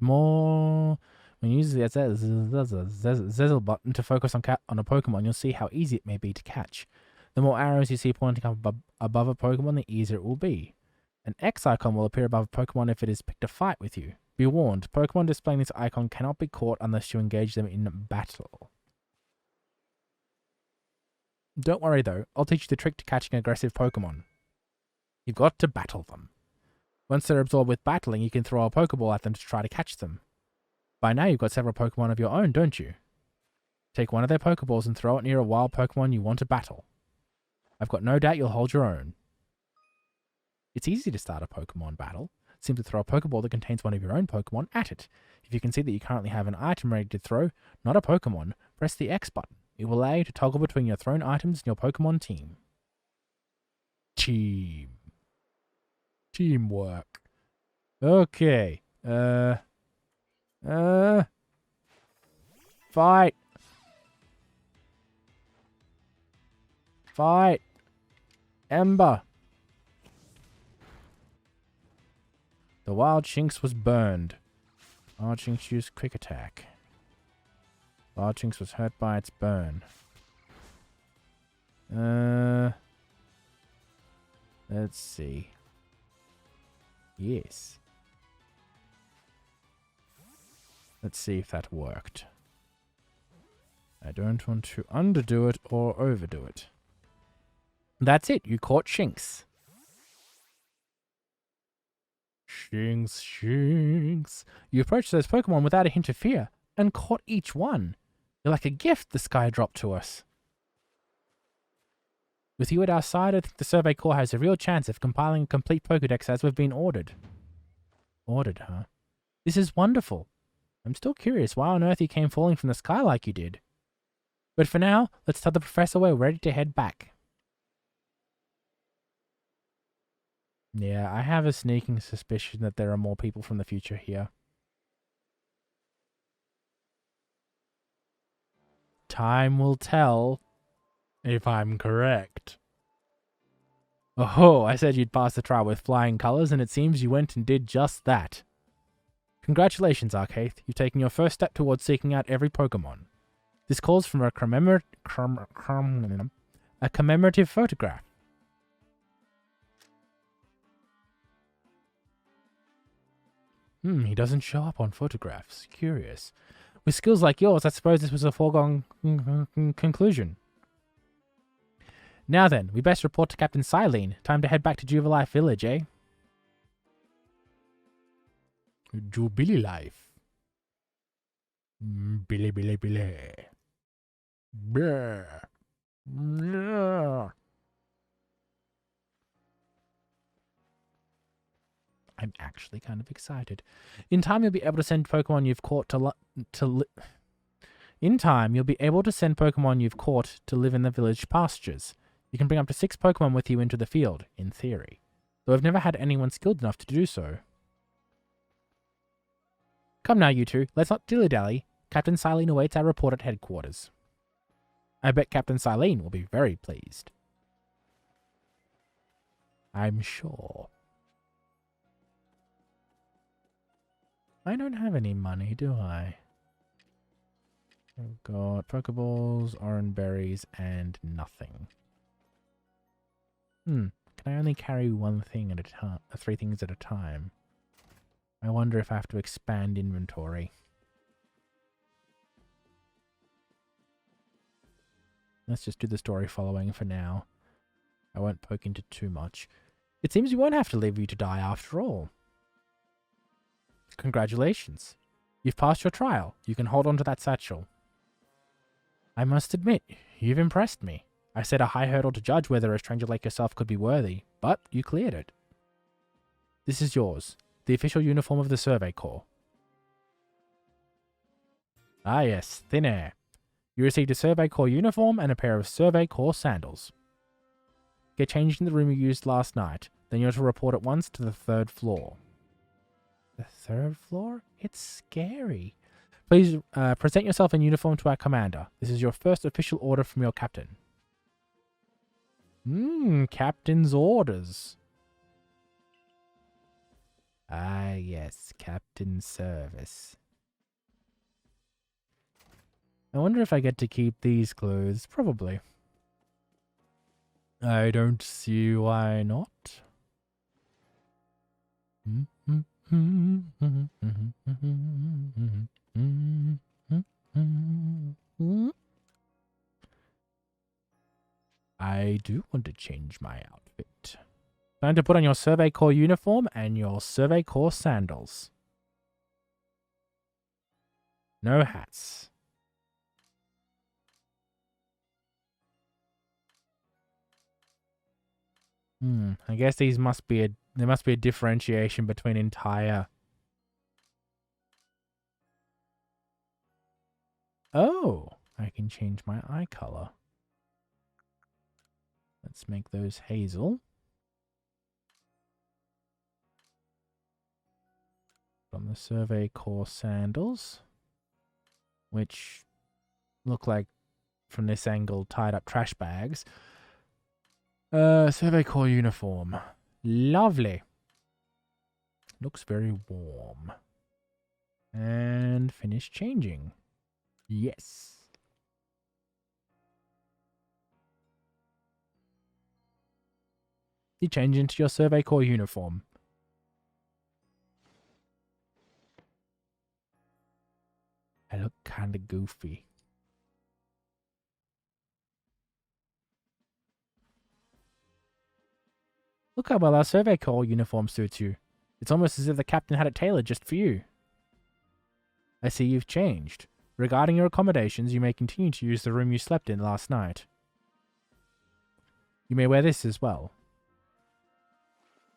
more when you use the Zezel button to focus on a Pokemon, you'll see how easy it may be to catch. The more arrows you see pointing up above a Pokemon, the easier it will be. An X icon will appear above a Pokemon if it has picked a fight with you. Be warned, Pokemon displaying this icon cannot be caught unless you engage them in battle. Don't worry though, I'll teach you the trick to catching aggressive Pokemon. You've got to battle them. Once they're absorbed with battling, you can throw a Pokeball at them to try to catch them. By now you've got several Pokemon of your own, don't you? Take one of their Pokeballs and throw it near a wild Pokemon you want to battle. I've got no doubt you'll hold your own. It's easy to start a Pokemon battle. Simply throw a Pokeball that contains one of your own Pokemon at it. If you can see that you currently have an item ready to throw, not a Pokemon, press the X button. It will allow you to toggle between your thrown items and your Pokemon team. Teamwork. Okay. Fight. Fight. Ember. The Wild Shinx was burned. Wild Shinx used Quick Attack. Wild Shinx was hurt by its burn. Let's see. Yes. Let's see if that worked. I don't want to underdo it or overdo it. That's it. You caught Shinx. Shinx. You approached those Pokemon without a hint of fear and caught each one. You're like a gift the sky dropped to us. With you at our side, I think the Survey Corps has a real chance of compiling a complete Pokedex as we've been ordered. Ordered, huh? This is wonderful. I'm still curious why on earth you came falling from the sky like you did. But for now, let's tell the professor we're ready to head back. Yeah, I have a sneaking suspicion that there are more people from the future here. Time will tell if I'm correct. Oh, I said you'd pass the trial with flying colors, and it seems you went and did just that. Congratulations, Arceus. You've taken your first step towards seeking out every Pokemon. This calls from a commemorative photograph. He doesn't show up on photographs. Curious. With skills like yours, I suppose this was a foregone conclusion. Now then, we best report to Captain Silene. Time to head back to Jubilife Village, eh? Jubilife. Billy. Brr. I'm actually kind of excited. In time, you'll be able to send Pokemon you've caught In time, you'll be able to send Pokemon you've caught to live in the village pastures. You can bring up to 6 Pokemon with you into the field, in theory. Though I've never had anyone skilled enough to do so. Come now, you two. Let's not dilly-dally. Captain Silene awaits our report at headquarters. I bet Captain Silene will be very pleased. I'm sure. I don't have any money, do I? I've got Pokeballs, orange berries, and nothing. Can I only carry one thing at a time? 3 things at a time? I wonder if I have to expand inventory. Let's just do the story following for now. I won't poke into too much. It seems we won't have to leave you to die after all. Congratulations. You've passed your trial. You can hold on to that satchel. I must admit, you've impressed me. I set a high hurdle to judge whether a stranger like yourself could be worthy, but you cleared it. This is yours, the official uniform of the Survey Corps. Ah yes, thin air. You received a Survey Corps uniform and a pair of Survey Corps sandals. Get changed in the room you used last night, then you're to report at once to the 3rd floor. The 3rd floor? It's scary. Please present yourself in uniform to our commander. This is your first official order from your captain. Captain's orders. Ah, yes, Captain's service. I wonder if I get to keep these clothes. Probably. I don't see why not. I do want to change my outfit. Time to put on your Survey Corps uniform and your Survey Corps sandals. No hats. I guess there must be a differentiation between entire. Oh, I can change my eye color. Let's make those hazel. On the Survey Corps sandals, which look like, from this angle, tied up trash bags. Survey Corps uniform. Lovely. Looks very warm. And finish changing. Yes. You change into your Survey Corps uniform. I look kinda goofy. Look how well our Survey Corps uniform suits you. It's almost as if the captain had it tailored just for you. I see you've changed. Regarding your accommodations, you may continue to use the room you slept in last night. You may wear this as well.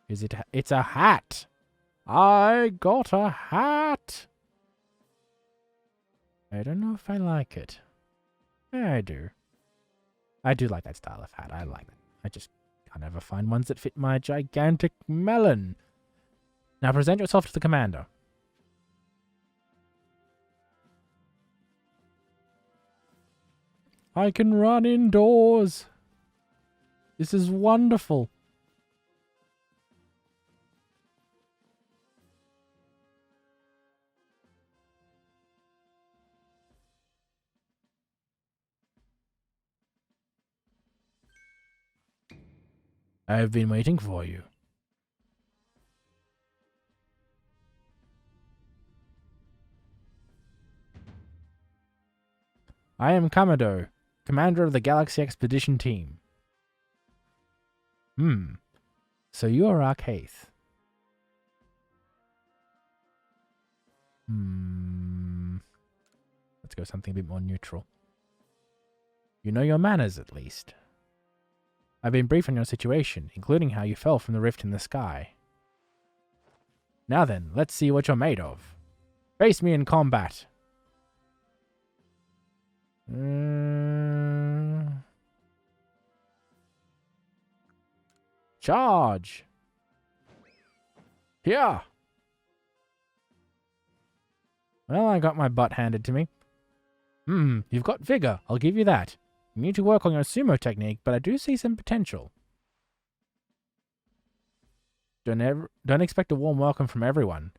It's a hat! I got a hat! I don't know if I like it. Yeah, I do. I do like that style of hat. I like it. I just can't ever find ones that fit my gigantic melon. Now present yourself to the commander. I can run indoors. This is wonderful. I have been waiting for you. I am Kamado, commander of the Galaxy Expedition Team. So you are Arceus. Let's go something a bit more neutral. You know your manners, at least. I've been briefed on your situation, including how you fell from the rift in the sky. Now then, let's see what you're made of. Face me in combat. Charge! Here! Well, I got my butt handed to me. You've got vigor, I'll give you that. You need to work on your sumo technique, but I do see some potential. Don't expect a warm welcome from everyone.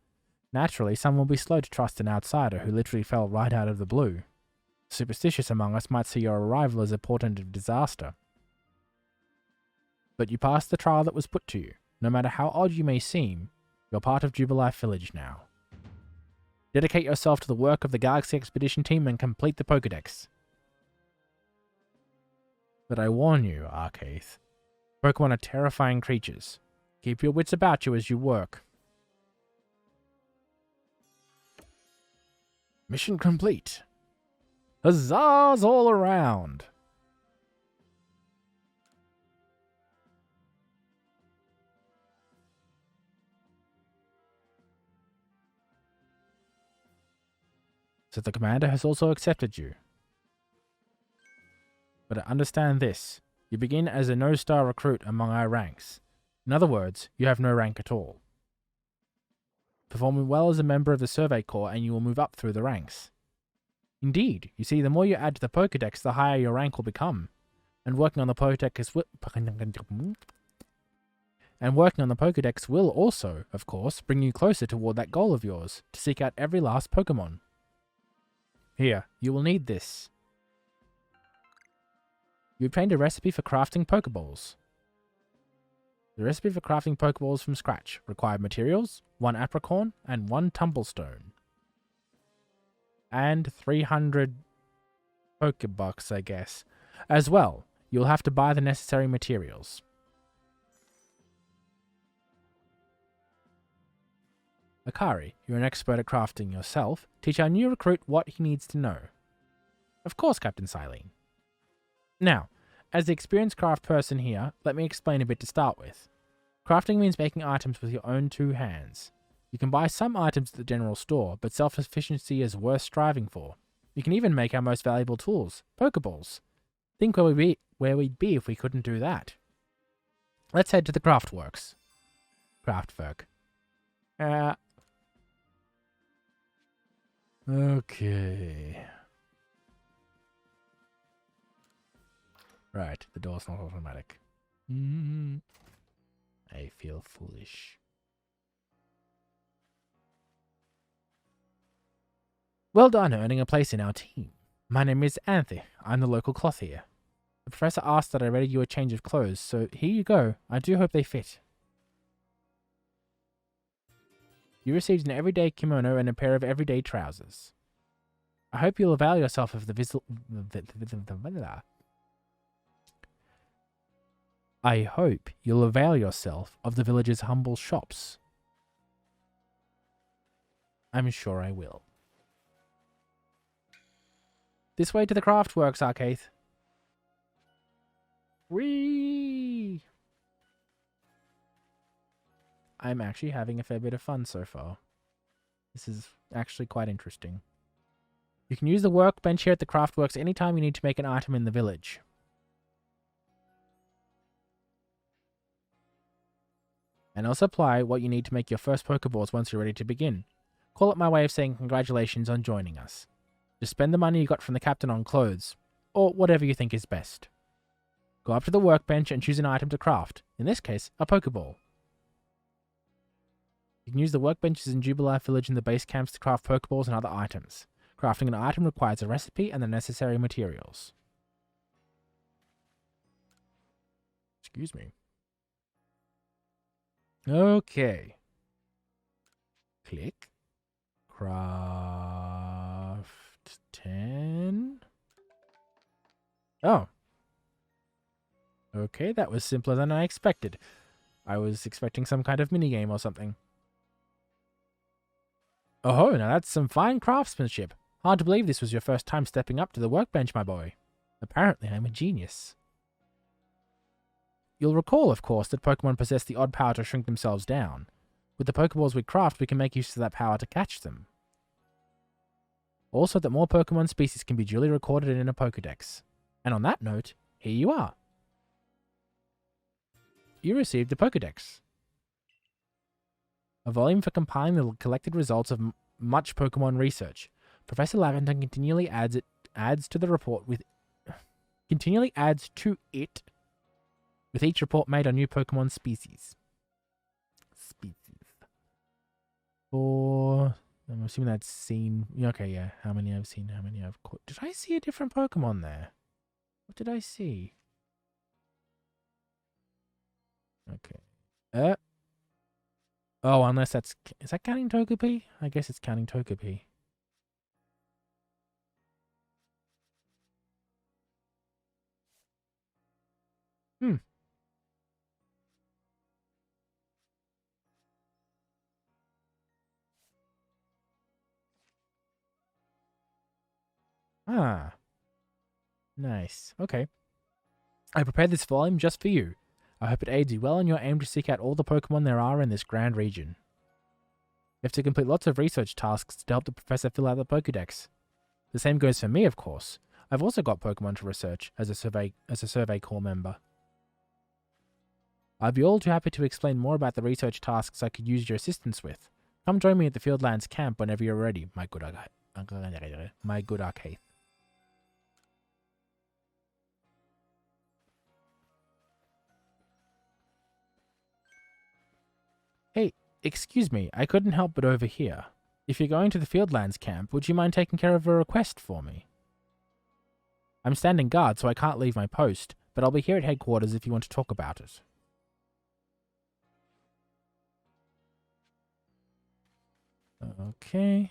Naturally, some will be slow to trust an outsider who literally fell right out of the blue. Superstitious among us might see your arrival as a portent of disaster. But you passed the trial that was put to you. No matter how odd you may seem, you're part of Jubilife Village now. Dedicate yourself to the work of the Galaxy Expedition Team and complete the Pokédex. But I warn you, Arceus, Pokémon are terrifying creatures. Keep your wits about you as you work. Mission complete. Huzzahs all around. So the commander has also accepted you. But understand this, you begin as a no-star recruit among our ranks. In other words, you have no rank at all. Perform well as a member of the Survey Corps and you will move up through the ranks. Indeed, you see, the more you add to the Pokédex, the higher your rank will become. And working on the Pokédex will also, of course, bring you closer toward that goal of yours, to seek out every last Pokémon. Here, you will need this. You obtained a recipe for crafting Pokeballs. The recipe for crafting Pokeballs from scratch required materials, 1 apricorn and 1 tumblestone. And 300 Pokebucks, I guess. As well, you'll have to buy the necessary materials. Akari, you're an expert at crafting yourself. Teach our new recruit what he needs to know. Of course, Captain Silene. Now, as the experienced craft person here, let me explain a bit to start with. Crafting means making items with your own 2 hands. You can buy some items at the general store, but self-sufficiency is worth striving for. We can even make our most valuable tools, Pokeballs. Think where we'd be if we couldn't do that. Let's head to the Craftworks. Kraftwerk. Okay. Right, the door's not automatic. I feel foolish. Well done earning a place in our team. My name is Anthe. I'm the local clothier. The professor asked that I ready you a change of clothes, so here you go. I do hope they fit. You received an everyday kimono and a pair of everyday trousers. I hope you'll avail yourself of the village's humble shops. I'm sure I will. This way to the Craftworks, Arceus. Whee! I'm actually having a fair bit of fun so far. This is actually quite interesting. You can use the workbench here at the Craftworks anytime you need to make an item in the village. And I'll supply what you need to make your first Pokeballs once you're ready to begin. Call it my way of saying congratulations on joining us. Just spend the money you got from the captain on clothes, or whatever you think is best. Go up to the workbench and choose an item to craft, in this case, a Pokeball. You can use the workbenches in Jubilife Village and the base camps to craft Pokeballs and other items. Crafting an item requires a recipe and the necessary materials. Excuse me. Okay. Click. Craft 10. Oh. Okay, that was simpler than I expected. I was expecting some kind of minigame or something. Oh, now that's some fine craftsmanship. Hard to believe this was your first time stepping up to the workbench, my boy. Apparently, I'm a genius. You'll recall, of course, that Pokemon possess the odd power to shrink themselves down. With the Pokeballs we craft, we can make use of that power to catch them. Also, that more Pokemon species can be duly recorded in a Pokedex. And on that note, here you are. You received a Pokedex. A volume for compiling the collected results of much Pokemon research. Professor Lavington continually adds to it with each report made on new Pokemon species. Or I'm assuming that's seen. Okay, yeah. How many I've seen? How many I've caught? Did I see a different Pokemon there? What did I see? Okay. Oh, unless that's... Is that counting Togepi? I guess it's counting Togepi. Ah. Nice. Okay. I prepared this volume just for you. I hope it aids you well in your aim to seek out all the Pokemon there are in this grand region. You have to complete lots of research tasks to help the professor fill out the Pokédex. The same goes for me, of course. I've also got Pokemon to research as a Survey Corps member. I'd be all too happy to explain more about the research tasks I could use your assistance with. Come join me at the Fieldlands camp whenever you're ready, my good Arceus. Hey, excuse me, I couldn't help but overhear. If you're going to the Fieldlands camp, would you mind taking care of a request for me? I'm standing guard, so I can't leave my post, but I'll be here at headquarters if you want to talk about it. Okay.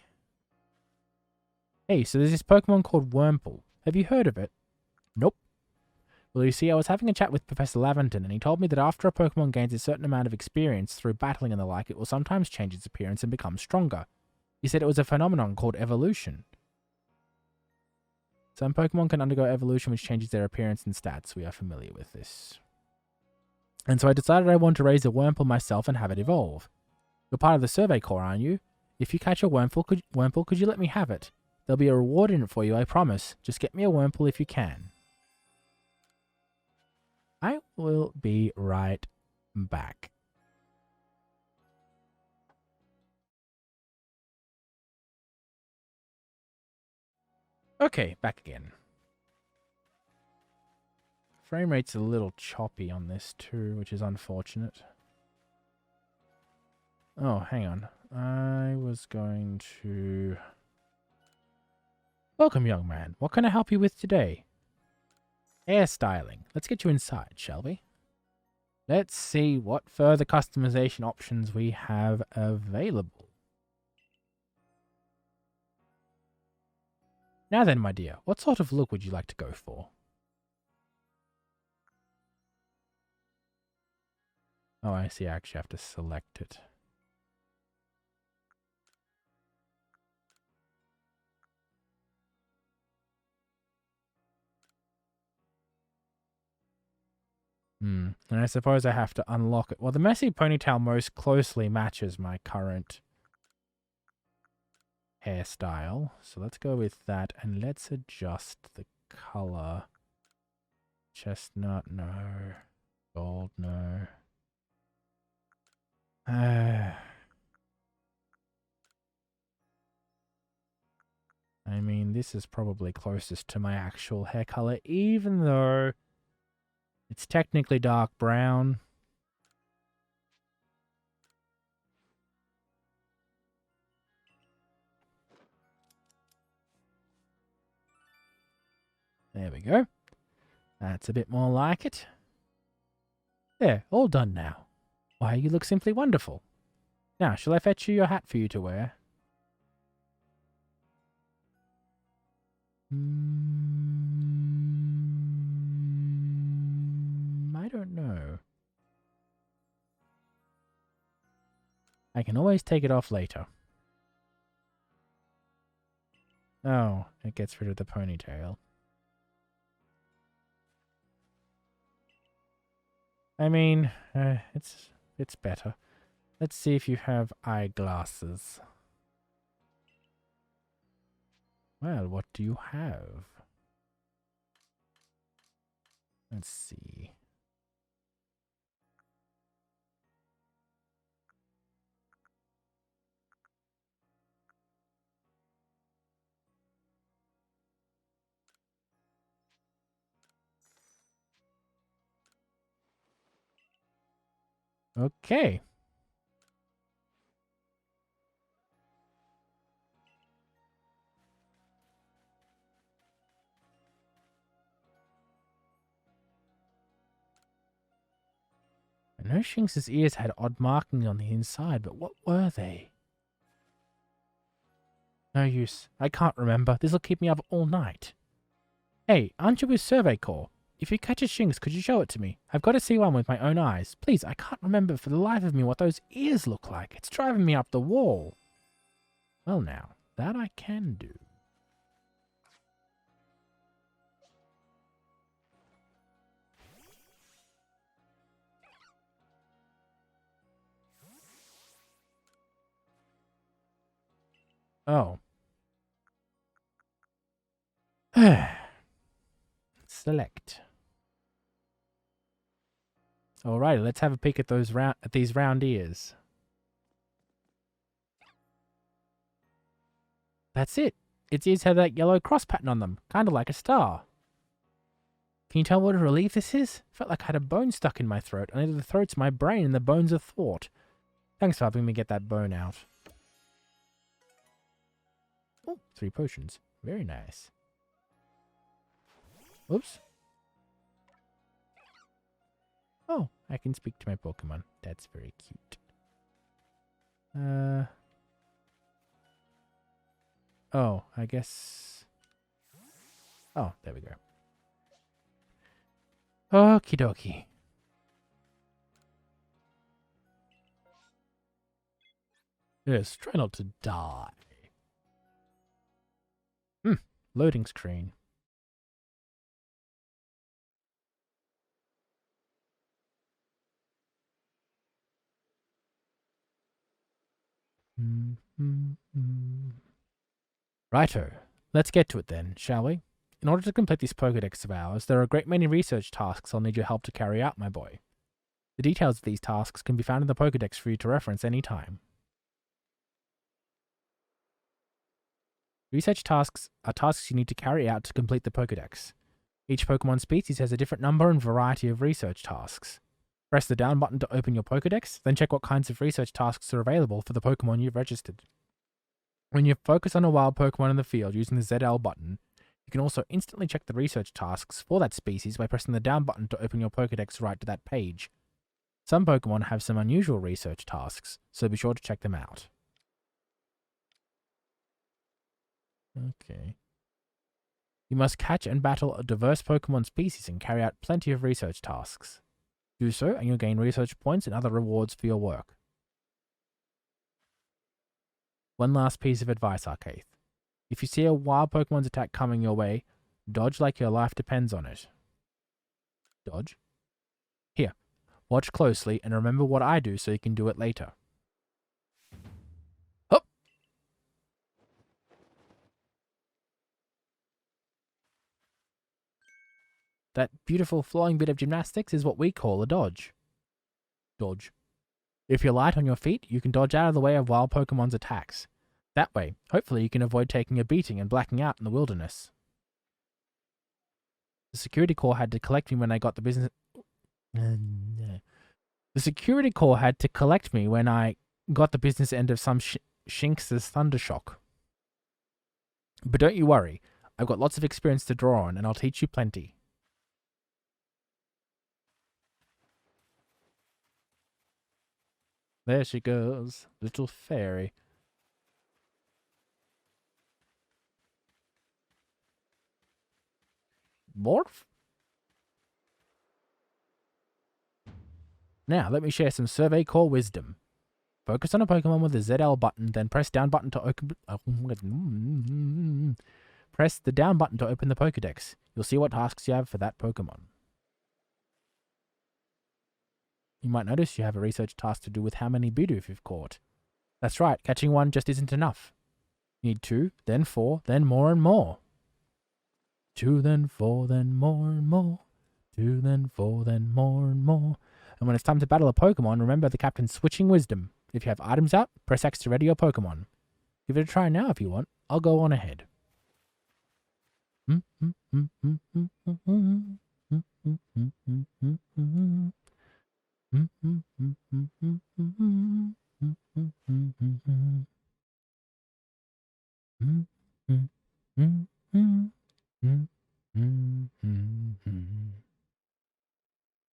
Hey, so there's this Pokemon called Wurmple. Have you heard of it? Nope. Well, you see, I was having a chat with Professor Lavington, and he told me that after a Pokemon gains a certain amount of experience through battling and the like, it will sometimes change its appearance and become stronger. He said it was a phenomenon called evolution. Some Pokemon can undergo evolution which changes their appearance and stats. We are familiar with this. And so I decided I want to raise a Wurmple myself and have it evolve. You're part of the Survey Corps, aren't you? If you catch a Wurmple, could you let me have it? There'll be a reward in it for you, I promise. Just get me a Wurmple if you can. I will be right back. Okay, back again. Frame rate's a little choppy on this too, which is unfortunate. Oh, hang on. I was going to... Welcome, young man. What can I help you with today? Hairstyling. Let's get you inside, shall we? Let's see what further customization options we have available. Now then, my dear, what sort of look would you like to go for? Oh, I see. I actually have to select it. And I suppose I have to unlock it. Well, the messy ponytail most closely matches my current hairstyle. So let's go with that. And let's adjust the color. Chestnut, no. Gold, no. I mean, this is probably closest to my actual hair color, even though it's technically dark brown. There we go. That's a bit more like it. There, all done now. Why, you look simply wonderful. Now, shall I fetch you your hat for you to wear? I don't know. I can always take it off later. Oh, it gets rid of the ponytail. I mean, it's better. Let's see if you have eyeglasses. Well, what do you have? Let's see. Okay. I know Shinx's ears had odd markings on the inside, but what were they? No use. I can't remember. This'll keep me up all night. Hey, aren't you with Survey Corps? If you catch a Shinx, could you show it to me? I've got to see one with my own eyes. Please, I can't remember for the life of me what those ears look like. It's driving me up the wall. Well now, that I can do. Oh. Select. Alrighty, let's have a peek at these round ears. That's it. Its ears have that yellow cross pattern on them, kind of like a star. Can you tell what a relief this is? Felt like I had a bone stuck in my throat. Only the throat's my brain and the bone's a thought. Thanks for helping me get that bone out. Oh, 3 potions. Very nice. Oops. Oh, I can speak to my Pokemon. That's very cute. Oh, I guess... Oh, there we go. Okie dokie. Yes, try not to die. Loading screen. Righto. Let's get to it then, shall we? In order to complete this Pokédex of ours, there are a great many research tasks I'll need your help to carry out, my boy. The details of these tasks can be found in the Pokédex for you to reference any time. Research tasks are tasks you need to carry out to complete the Pokédex. Each Pokémon species has a different number and variety of research tasks. Press the down button to open your Pokédex, then check what kinds of research tasks are available for the Pokémon you've registered. When you focus on a wild Pokémon in the field using the ZL button, you can also instantly check the research tasks for that species by pressing the down button to open your Pokédex right to that page. Some Pokémon have some unusual research tasks, so be sure to check them out. Okay. You must catch and battle a diverse Pokémon species and carry out plenty of research tasks. Do so and you'll gain research points and other rewards for your work. One last piece of advice, Arceus. If you see a wild Pokemon's attack coming your way, dodge like your life depends on it. Dodge? Here, watch closely and remember what I do so you can do it later. Hup! That beautiful flowing bit of gymnastics is what we call a dodge. Dodge. If you're light on your feet, you can dodge out of the way of wild Pokemon's attacks. That way, hopefully you can avoid taking a beating and blacking out in the wilderness. The security corps had to collect me when I got the business... The security corps had to collect me when I got the business end of some Shinx's Thundershock. But don't you worry, I've got lots of experience to draw on and I'll teach you plenty. There she goes, little fairy. Morph? Now, let me share some Survey Core wisdom. Focus on a Pokemon with the ZL button, then press down button to open... Press the down button to open the Pokédex. You'll see what tasks you have for that Pokemon. You might notice you have a research task to do with how many Bidoof you've caught. That's right, catching one just isn't enough. You need 2, then 4, then more and more. 2, then 4, then more and more. 2, then 4, then more and more. And when it's time to battle a Pokemon, remember the captain's switching wisdom. If you have items out, press X to ready your Pokemon. Give it a try now if you want. I'll go on ahead.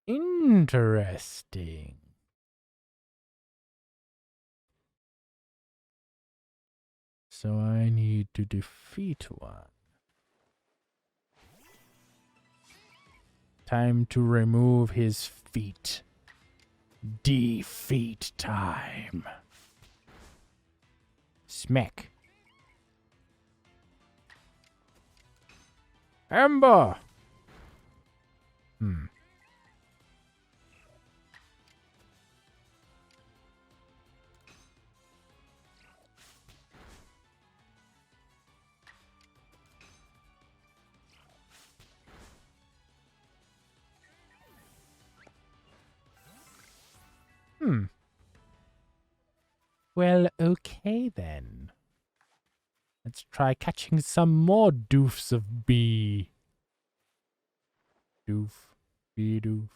Interesting. So I need to defeat one. Time to remove his feet. Defeat time. Smack. Amber! Well, okay then. Let's try catching some more doofs of bee. Doof. Bee doof.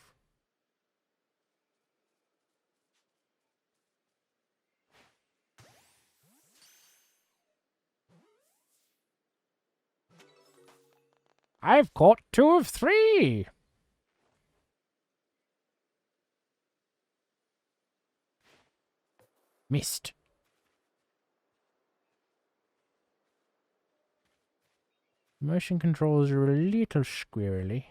I've caught 2 of 3! Missed. Motion controls are a little squirrely.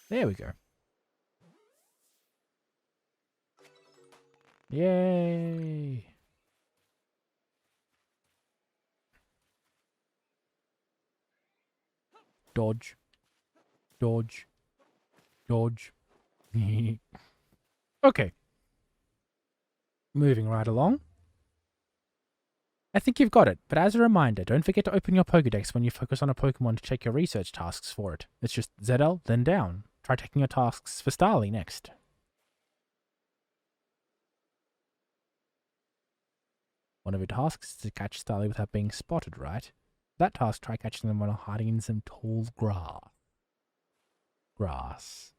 There we go. Yay! Dodge. Dodge. Dodge. Okay. Moving right along. I think you've got it, but as a reminder, don't forget to open your Pokédex when you focus on a Pokemon to check your research tasks for it. It's just ZL, then down. Try checking your tasks for Starly next. One of your tasks is to catch Starly without being spotted, right? That task, try catching them while hiding in some tall grass.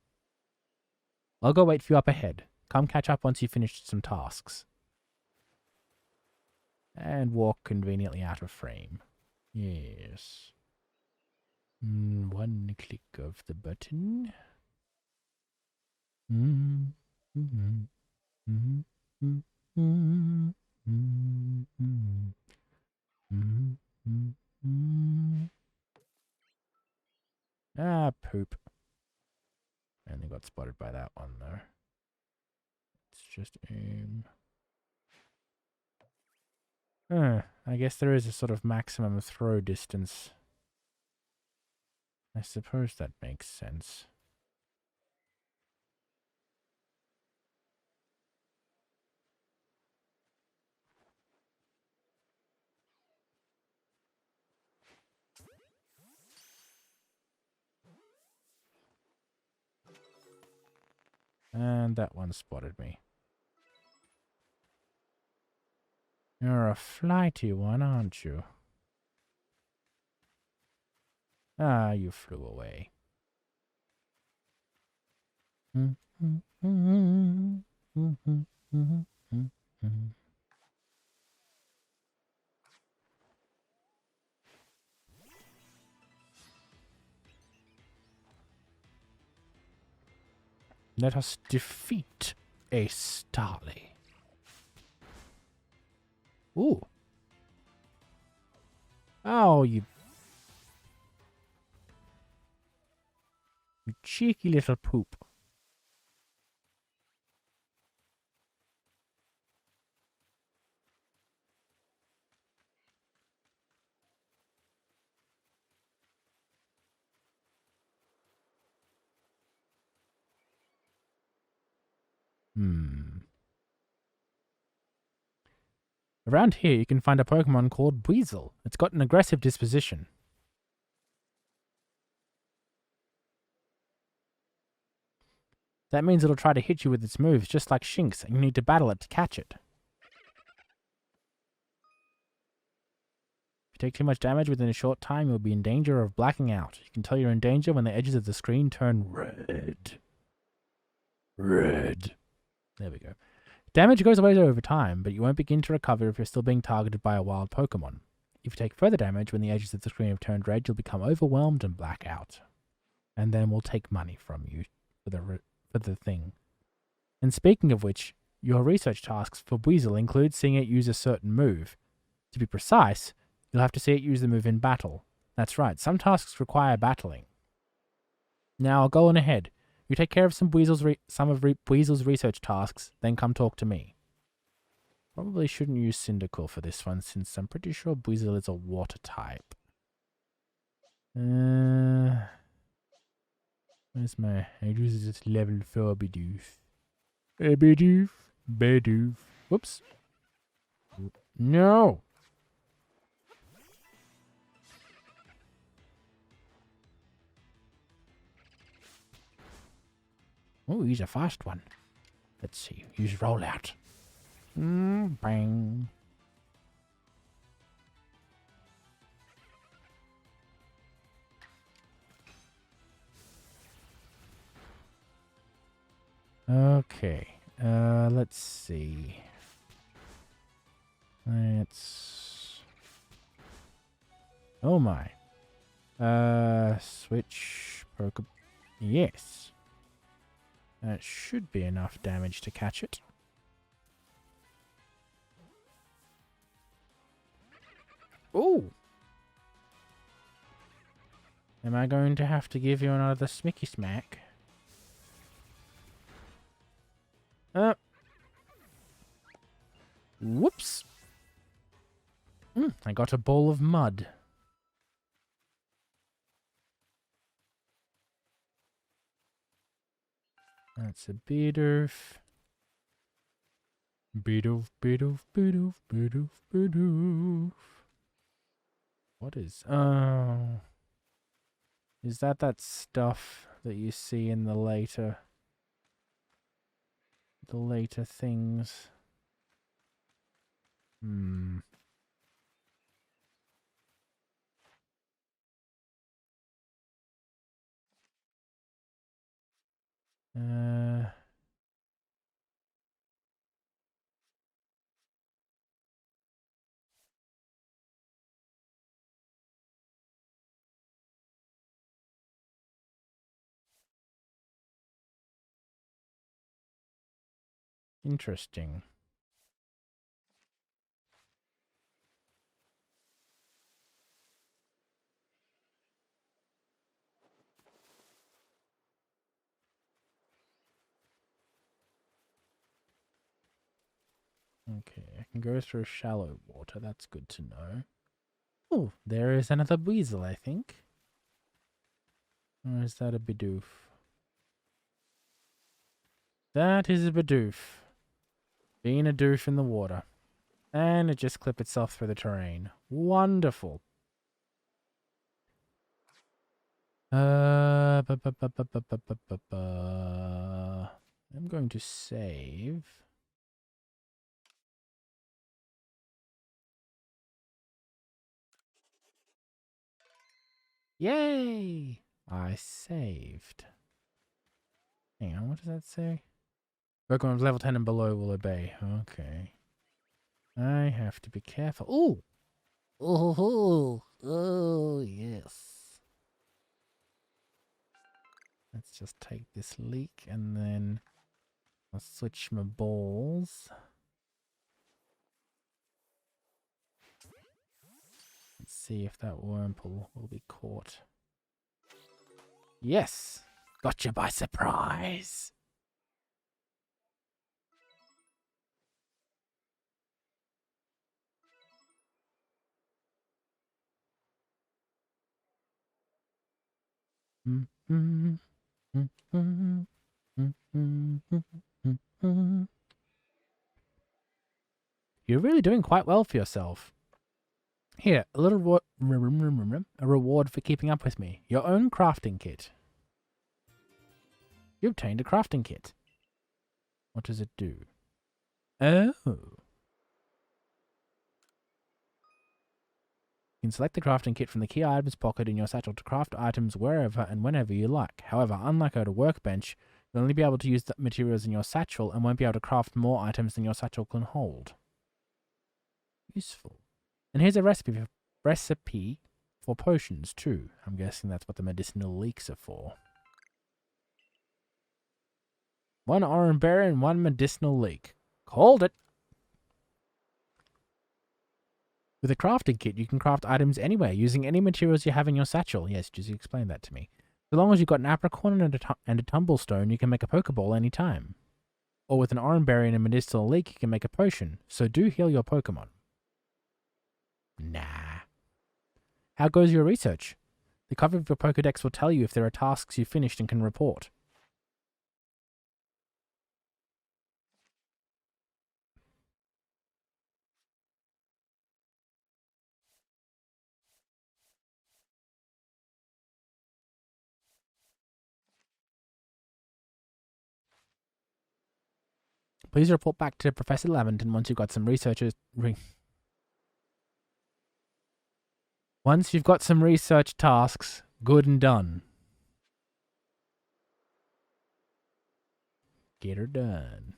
I'll go wait for you up ahead. Come catch up once you've finished some tasks. And walk conveniently out of frame. Yes. One click of the button. Ah, poop. I only got spotted by that one, though. It's just aim. I guess there is a sort of maximum throw distance. I suppose that makes sense. And that one spotted me. You're a flighty one, aren't you? Ah, you flew away. Let us defeat a Starly. Ooh. Oh, you cheeky little poop. Around here, you can find a Pokemon called Weasel. It's got an aggressive disposition. That means it'll try to hit you with its moves, just like Shinx, and you need to battle it to catch it. If you take too much damage within a short time, you'll be in danger of blacking out. You can tell you're in danger when the edges of the screen turn red. Red. There we go. Damage goes away over time, but you won't begin to recover if you're still being targeted by a wild Pokemon. If you take further damage when the edges of the screen have turned red, you'll become overwhelmed and black out. And then we'll take money from you for the thing. And speaking of which, your research tasks for Weasel include seeing it use a certain move. To be precise, you'll have to see it use the move in battle. That's right, some tasks require battling. Now, I'll go on ahead. You take care of some of Weasel's research tasks, then come talk to me. Probably shouldn't use Cyndaquil for this one, since I'm pretty sure Weasel is a water type. Where's my... I use this level 4 Bidoof. Bidoof. Bidoof. Whoops. No! Oh, he's a fast one. Let's see. Use rollout. Bang. Okay. Let's see. Let's... Oh my. Switch Poke... Yes. That should be enough damage to catch it. Ooh! Am I going to have to give you another smicky smack? Whoops. I got a bowl of mud. That's a Bidoof. Bidoof, Bidoof, Bidoof, Bidoof, Bidoof. What is... Oh... Is that stuff that you see in the later things? Interesting. Okay, I can go through shallow water. That's good to know. Oh, there is another weasel, I think. Or is that a Bidoof? That is a Bidoof. Being a doof in the water. And it just clipped itself through the terrain. Wonderful. I'm going to save. Yay! I saved. Hang on, what does that say? Pokemon level 10 and below will obey. Okay. I have to be careful. Ooh! Oh, yes. Let's just take this leak and then I'll switch my balls. Let's see if that Wurmple will be caught. Yes! Gotcha by surprise! You're really doing quite well for yourself. Here, a little reward for keeping up with me. Your own crafting kit. You obtained a crafting kit. What does it do? Oh. You can select the crafting kit from the key items pocket in your satchel to craft items wherever and whenever you like. However, unlike at a workbench, you'll only be able to use the materials in your satchel and won't be able to craft more items than your satchel can hold. Useful. And here's a recipe for potions too. I'm guessing that's what the medicinal leeks are for. 1 orange berry and 1 medicinal leek. Called it! With a crafting kit, you can craft items anywhere, using any materials you have in your satchel. Yes, Jizzy explained that to me. So long as you've got an apricorn and a tumblestone, you can make a Pokeball anytime. Or with an orange berry and a medicinal leek, you can make a potion. So do heal your Pokemon. Nah. How goes your research? The cover of your Pokedex will tell you if there are tasks you finished and can report. Please report back to Professor Lavington once you've got some Once you've got some research tasks, good and done. Get her done.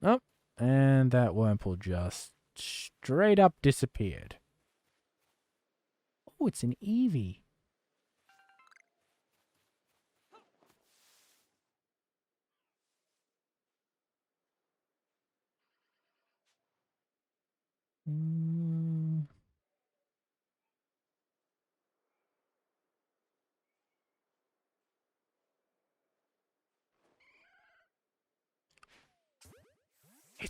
Oh, and that Wurmple just straight up disappeared. Oh, it's an Eevee.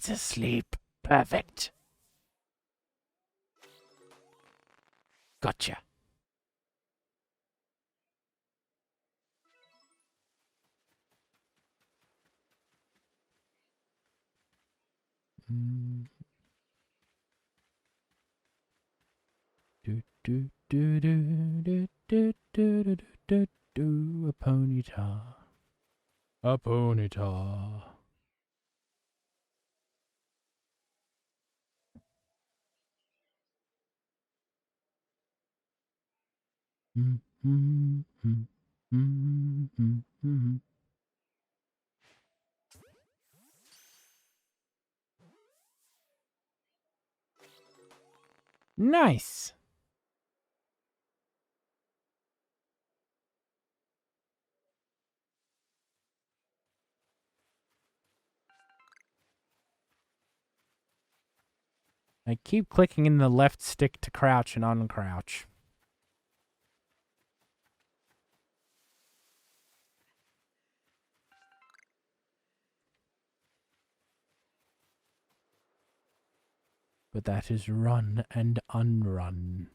It's asleep. Perfect. Gotcha. Do do do do do do do do do do. A ponyta. A ponyta. Nice. I keep clicking in the left stick to crouch and uncrouch. But that is run and unrun.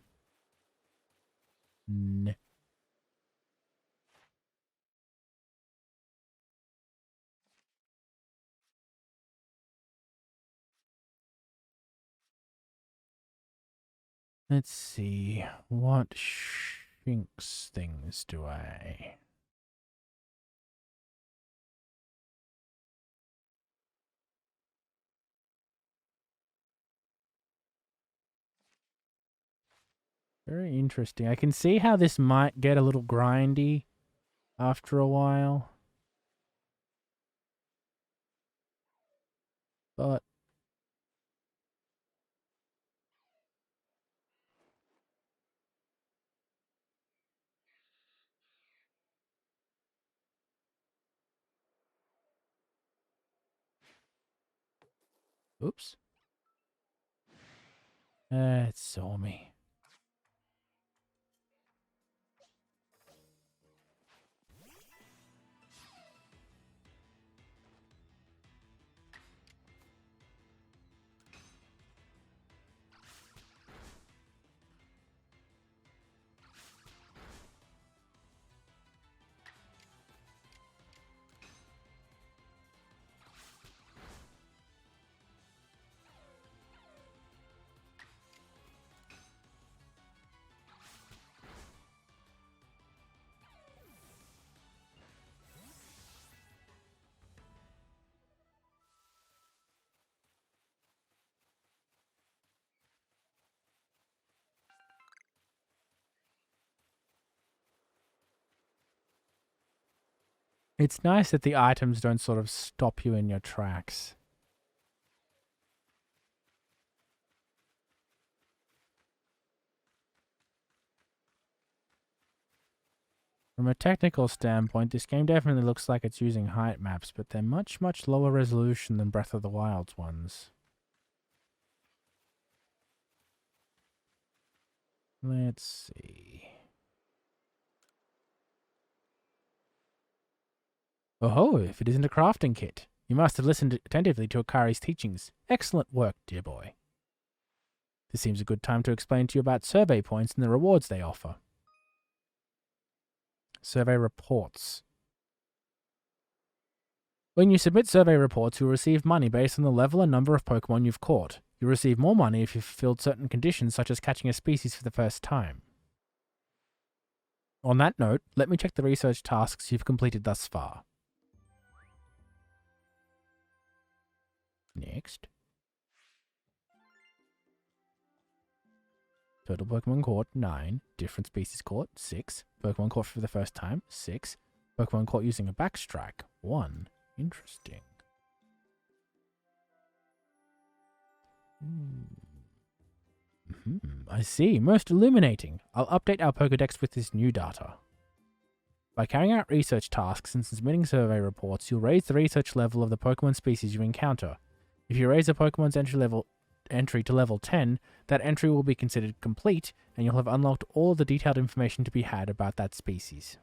Let's see. What shinks things do I... Very interesting. I can see how this might get a little grindy after a while. But... Oops. It saw me. It's nice that the items don't sort of stop you in your tracks. From a technical standpoint, this game definitely looks like it's using height maps, but they're much, much lower resolution than Breath of the Wild's ones. Let's see. Oh, if it isn't a crafting kit. You must have listened attentively to Akari's teachings. Excellent work, dear boy. This seems a good time to explain to you about survey points and the rewards they offer. Survey reports. When you submit survey reports, you'll receive money based on the level and number of Pokemon you've caught. You'll receive more money if you've fulfilled certain conditions, such as catching a species for the first time. On that note, let me check the research tasks you've completed thus far. Next. Total Pokemon caught, 9. Different species caught, 6. Pokemon caught for the first time, 6. Pokemon caught using a backstrike, 1. Interesting. I see. Most illuminating. I'll update our Pokedex with this new data. By carrying out research tasks and submitting survey reports, you'll raise the research level of the Pokemon species you encounter. If you raise a Pokemon's entry to level 10, that entry will be considered complete, and you'll have unlocked all of the detailed information to be had about that species.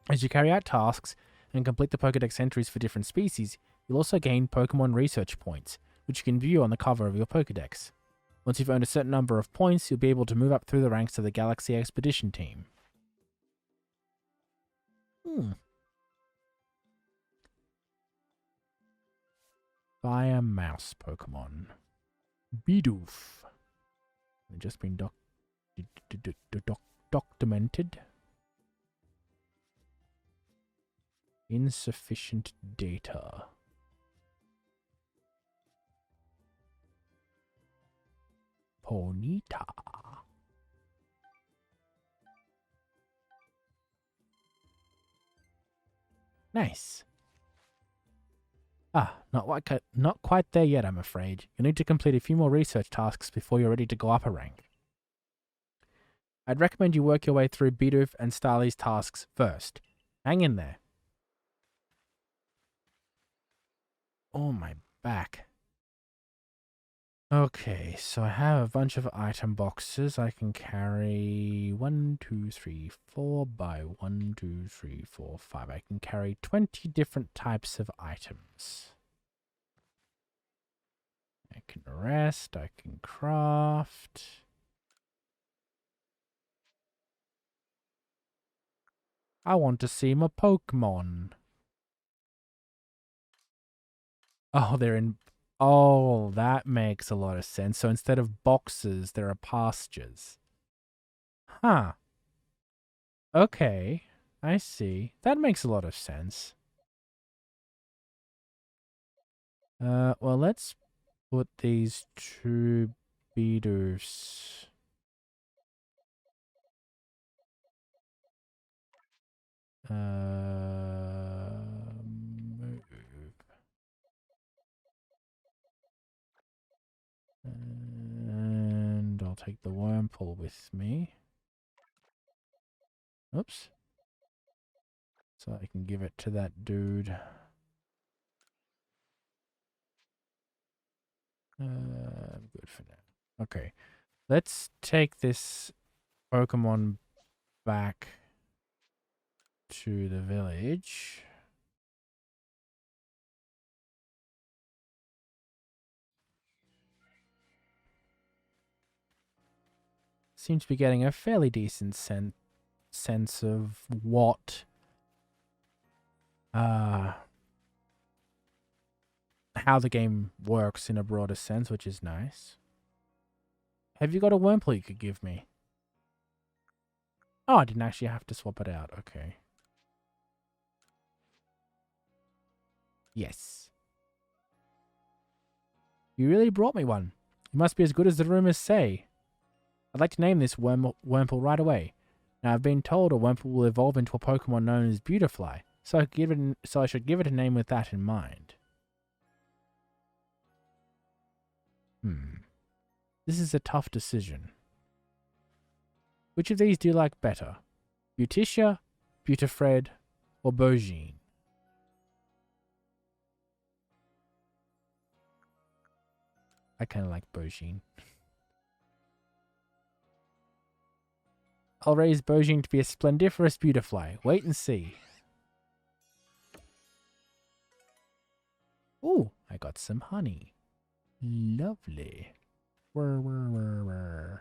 As you carry out tasks and complete the Pokedex entries for different species, You'll also gain Pokemon research points, which you can view on the cover of your Pokédex. Once you've earned a certain number of points, you'll be able to move up through the ranks of the Galaxy Expedition team. Fire Mouse Pokemon. Bidoof. They've just been documented. Insufficient data. Ponyta. Nice. Not quite there yet, I'm afraid. You'll need to complete a few more research tasks before you're ready to go up a rank. I'd recommend you work your way through Bidoof and Starly's tasks first. Hang in there. Oh, my back. Okay, so I have a bunch of item boxes. I can carry 1, 2, 3, 4 by 1, 2, 3, 4, 5. I can carry 20 different types of items. I can rest, I can craft. I want to see my Pokemon. Oh, they're in... Oh, that makes a lot of sense. So instead of boxes, there are pastures. Huh. Okay, I see. That makes a lot of sense. Well, let's put these two Bidoofs. Move. And I'll take the Wurmple with me. Oops. So I can give it to that dude. I'm good for now. Okay. Let's take this Pokemon back to the village. Seems to be getting a fairly decent sense of what how the game works in a broader sense, which is nice. Have you got a Wurmple you could give me? Oh, I didn't actually have to swap it out. Okay. Yes. You really brought me one. You must be as good as the rumors say. I'd like to name this Wurmple right away. Now, I've been told a Wurmple will evolve into a Pokemon known as Beautifly, so I should give it a name with that in mind. This is a tough decision. Which of these do you like better? Beauticia, Beautifred, or Bogine? I kind of like Bogine. I'll raise Bogine to be a splendiferous Beautifly. Wait and see. Ooh, I got some honey. Lovely. Wurmple.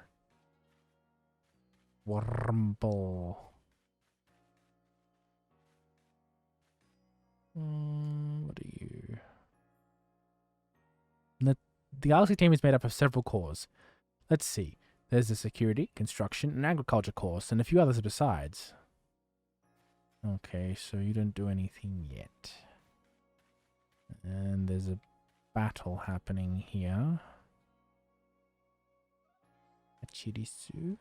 What are you? The Galaxy team is made up of several cores. Let's see. There's the security, construction, and agriculture course, and a few others besides. Okay, so you don't do anything yet. And there's a battle happening here. A Chirisu.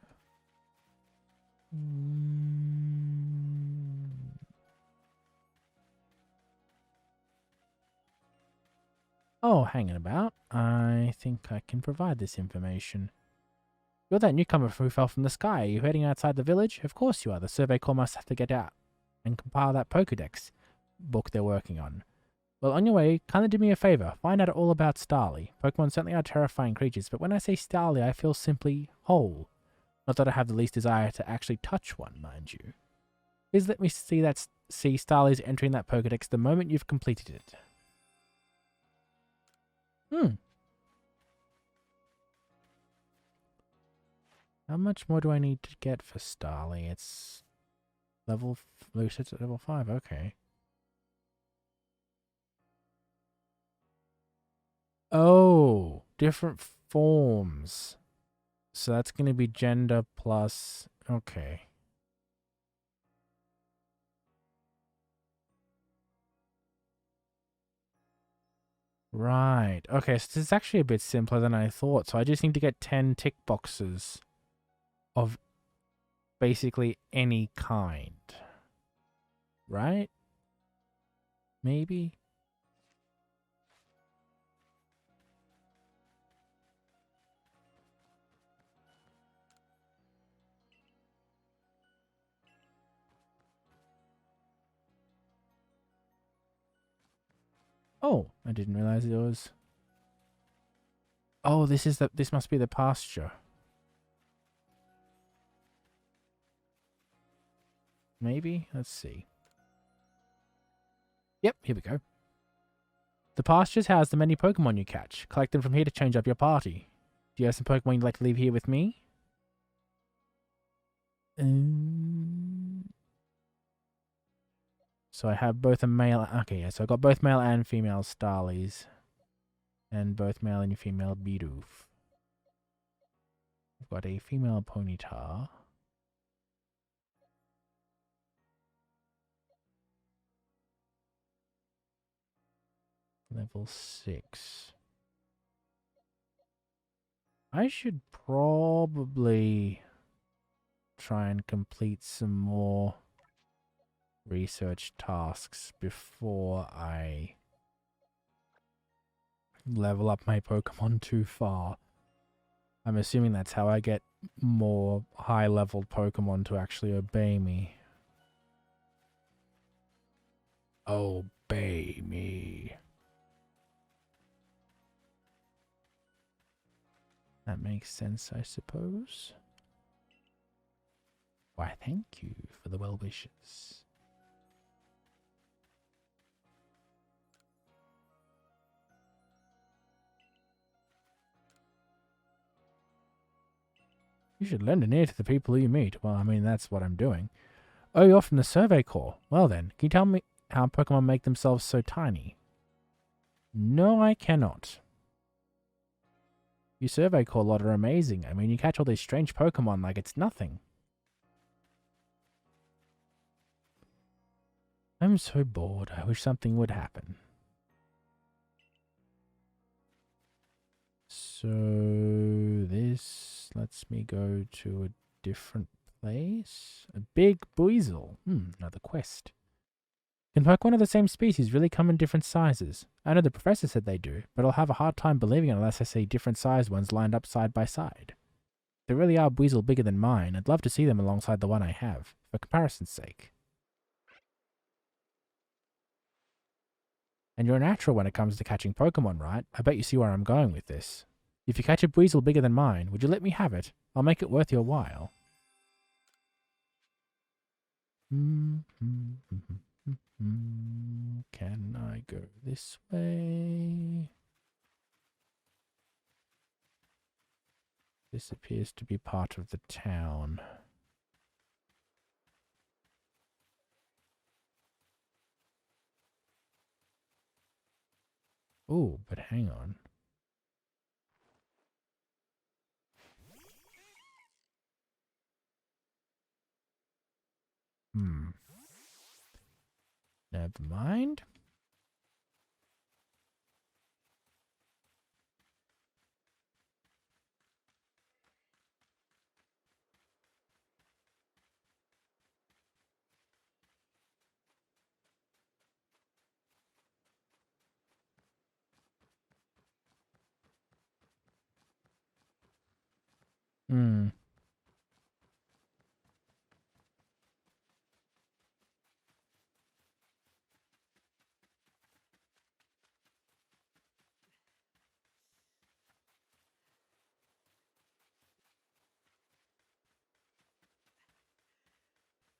Oh, hanging about. I think I can provide this information. You're that newcomer who fell from the sky. Are you heading outside the village? Of course you are. The survey corps must have to get out and compile that Pokédex book they're working on. Well, on your way, kindly do me a favor. Find out all about Starly. Pokemon certainly are terrifying creatures, but when I say Starly, I feel simply whole. Not that I have the least desire to actually touch one, mind you. Please let me see Starly's entering that Pokédex the moment you've completed it. Hmm. How much more do I need to get for Starly? It's level... Lucid's at level 5, okay. Oh, different forms. So that's going to be gender plus... Okay. Right. Okay, so this is actually a bit simpler than I thought. So I just need to get 10 tick boxes of basically any kind. Right? Maybe? Oh, I didn't realize it was... Oh, this must be the pasture. Maybe? Let's see. Yep, here we go. The pastures house the many Pokemon you catch. Collect them from here to change up your party. Do you have some Pokemon you'd like to leave here with me? So I have both a male... Okay, yeah, so I got both male and female Starlies. And both male and female Bidoof. I've got a female Ponyta. Level 6. I should probably try and complete some more research tasks before I level up my Pokemon too far. I'm assuming that's how I get more high-leveled Pokemon to actually obey me. Obey me. That makes sense, I suppose. Why, thank you for the well wishes. You should lend an ear to the people you meet. Well, I mean, that's what I'm doing. Oh, you're from the Survey Corps. Well then, can you tell me how Pokemon make themselves so tiny? No, I cannot. You Survey Corps lot are amazing. I mean, you catch all these strange Pokemon like it's nothing. I'm so bored. I wish something would happen. So this lets me go to a different place. A big Buizel. Another quest. Can Pokemon of the same species really come in different sizes? I know the professor said they do, but I'll have a hard time believing it unless I see different sized ones lined up side by side. If there really are Buizel bigger than mine, I'd love to see them alongside the one I have, for comparison's sake. And you're a natural when it comes to catching Pokemon, right? I bet you see where I'm going with this. If you catch a Buizel bigger than mine, would you let me have it? I'll make it worth your while. Can I go this way? This appears to be part of the town. Oh, but hang on. Never mind.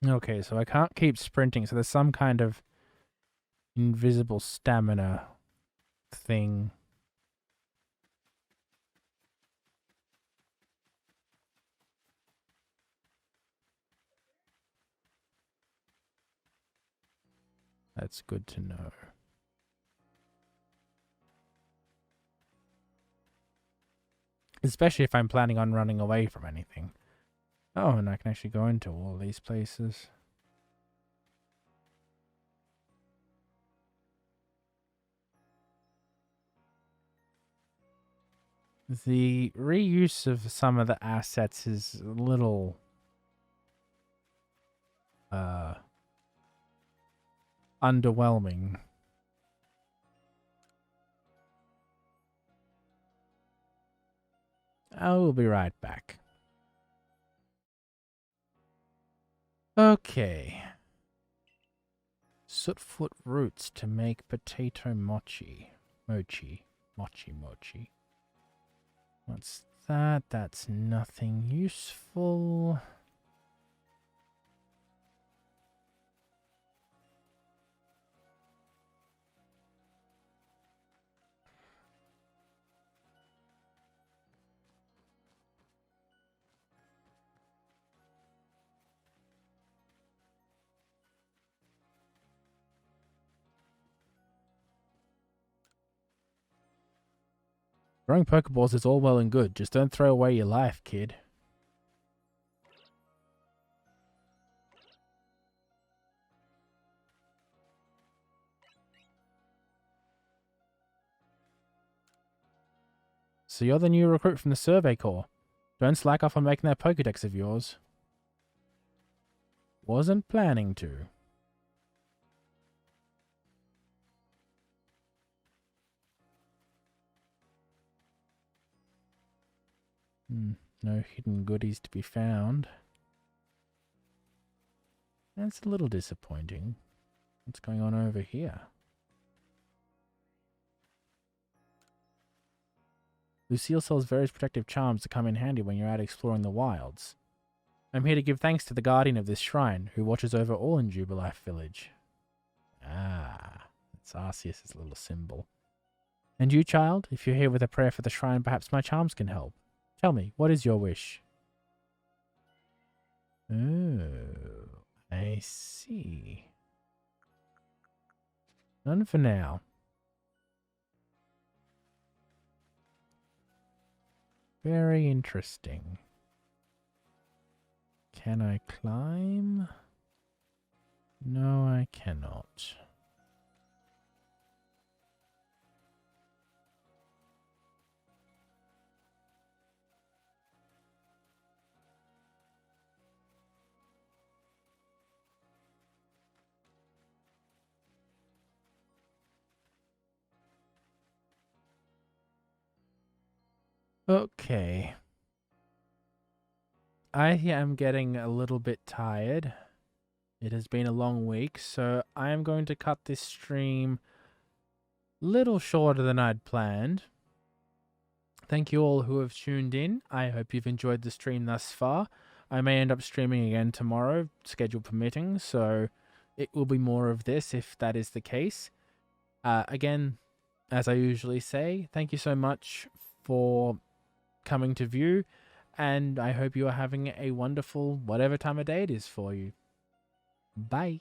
Okay, so I can't keep sprinting, so there's some kind of invisible stamina thing That's good to know. Especially if I'm planning on running away from anything. Oh, and I can actually go into all these places. The reuse of some of the assets is a little underwhelming. I will be right back. Okay. Sootfoot roots to make potato mochi. Mochi. Mochi. What's that? That's nothing useful. Throwing Pokeballs is all well and good. Just don't throw away your life, kid. So you're the new recruit from the Survey Corps. Don't slack off on making that Pokedex of yours. Wasn't planning to. No hidden goodies to be found. That's a little disappointing. What's going on over here? Lucille sells various protective charms to come in handy when you're out exploring the wilds. I'm here to give thanks to the guardian of this shrine, who watches over all in Jubilife Village. Ah, that's Arceus' little symbol. And you, child, if you're here with a prayer for the shrine, perhaps my charms can help. Tell me, what is your wish? Oh, I see. None for now. Very interesting. Can I climb? No, I cannot. Okay. I am getting a little bit tired. It has been a long week, so I am going to cut this stream a little shorter than I'd planned. Thank you all who have tuned in. I hope you've enjoyed the stream thus far. I may end up streaming again tomorrow, schedule permitting, so it will be more of this if that is the case. Again, as I usually say, thank you so much for coming to view, and I hope you are having a wonderful whatever time of day it is for you. Bye.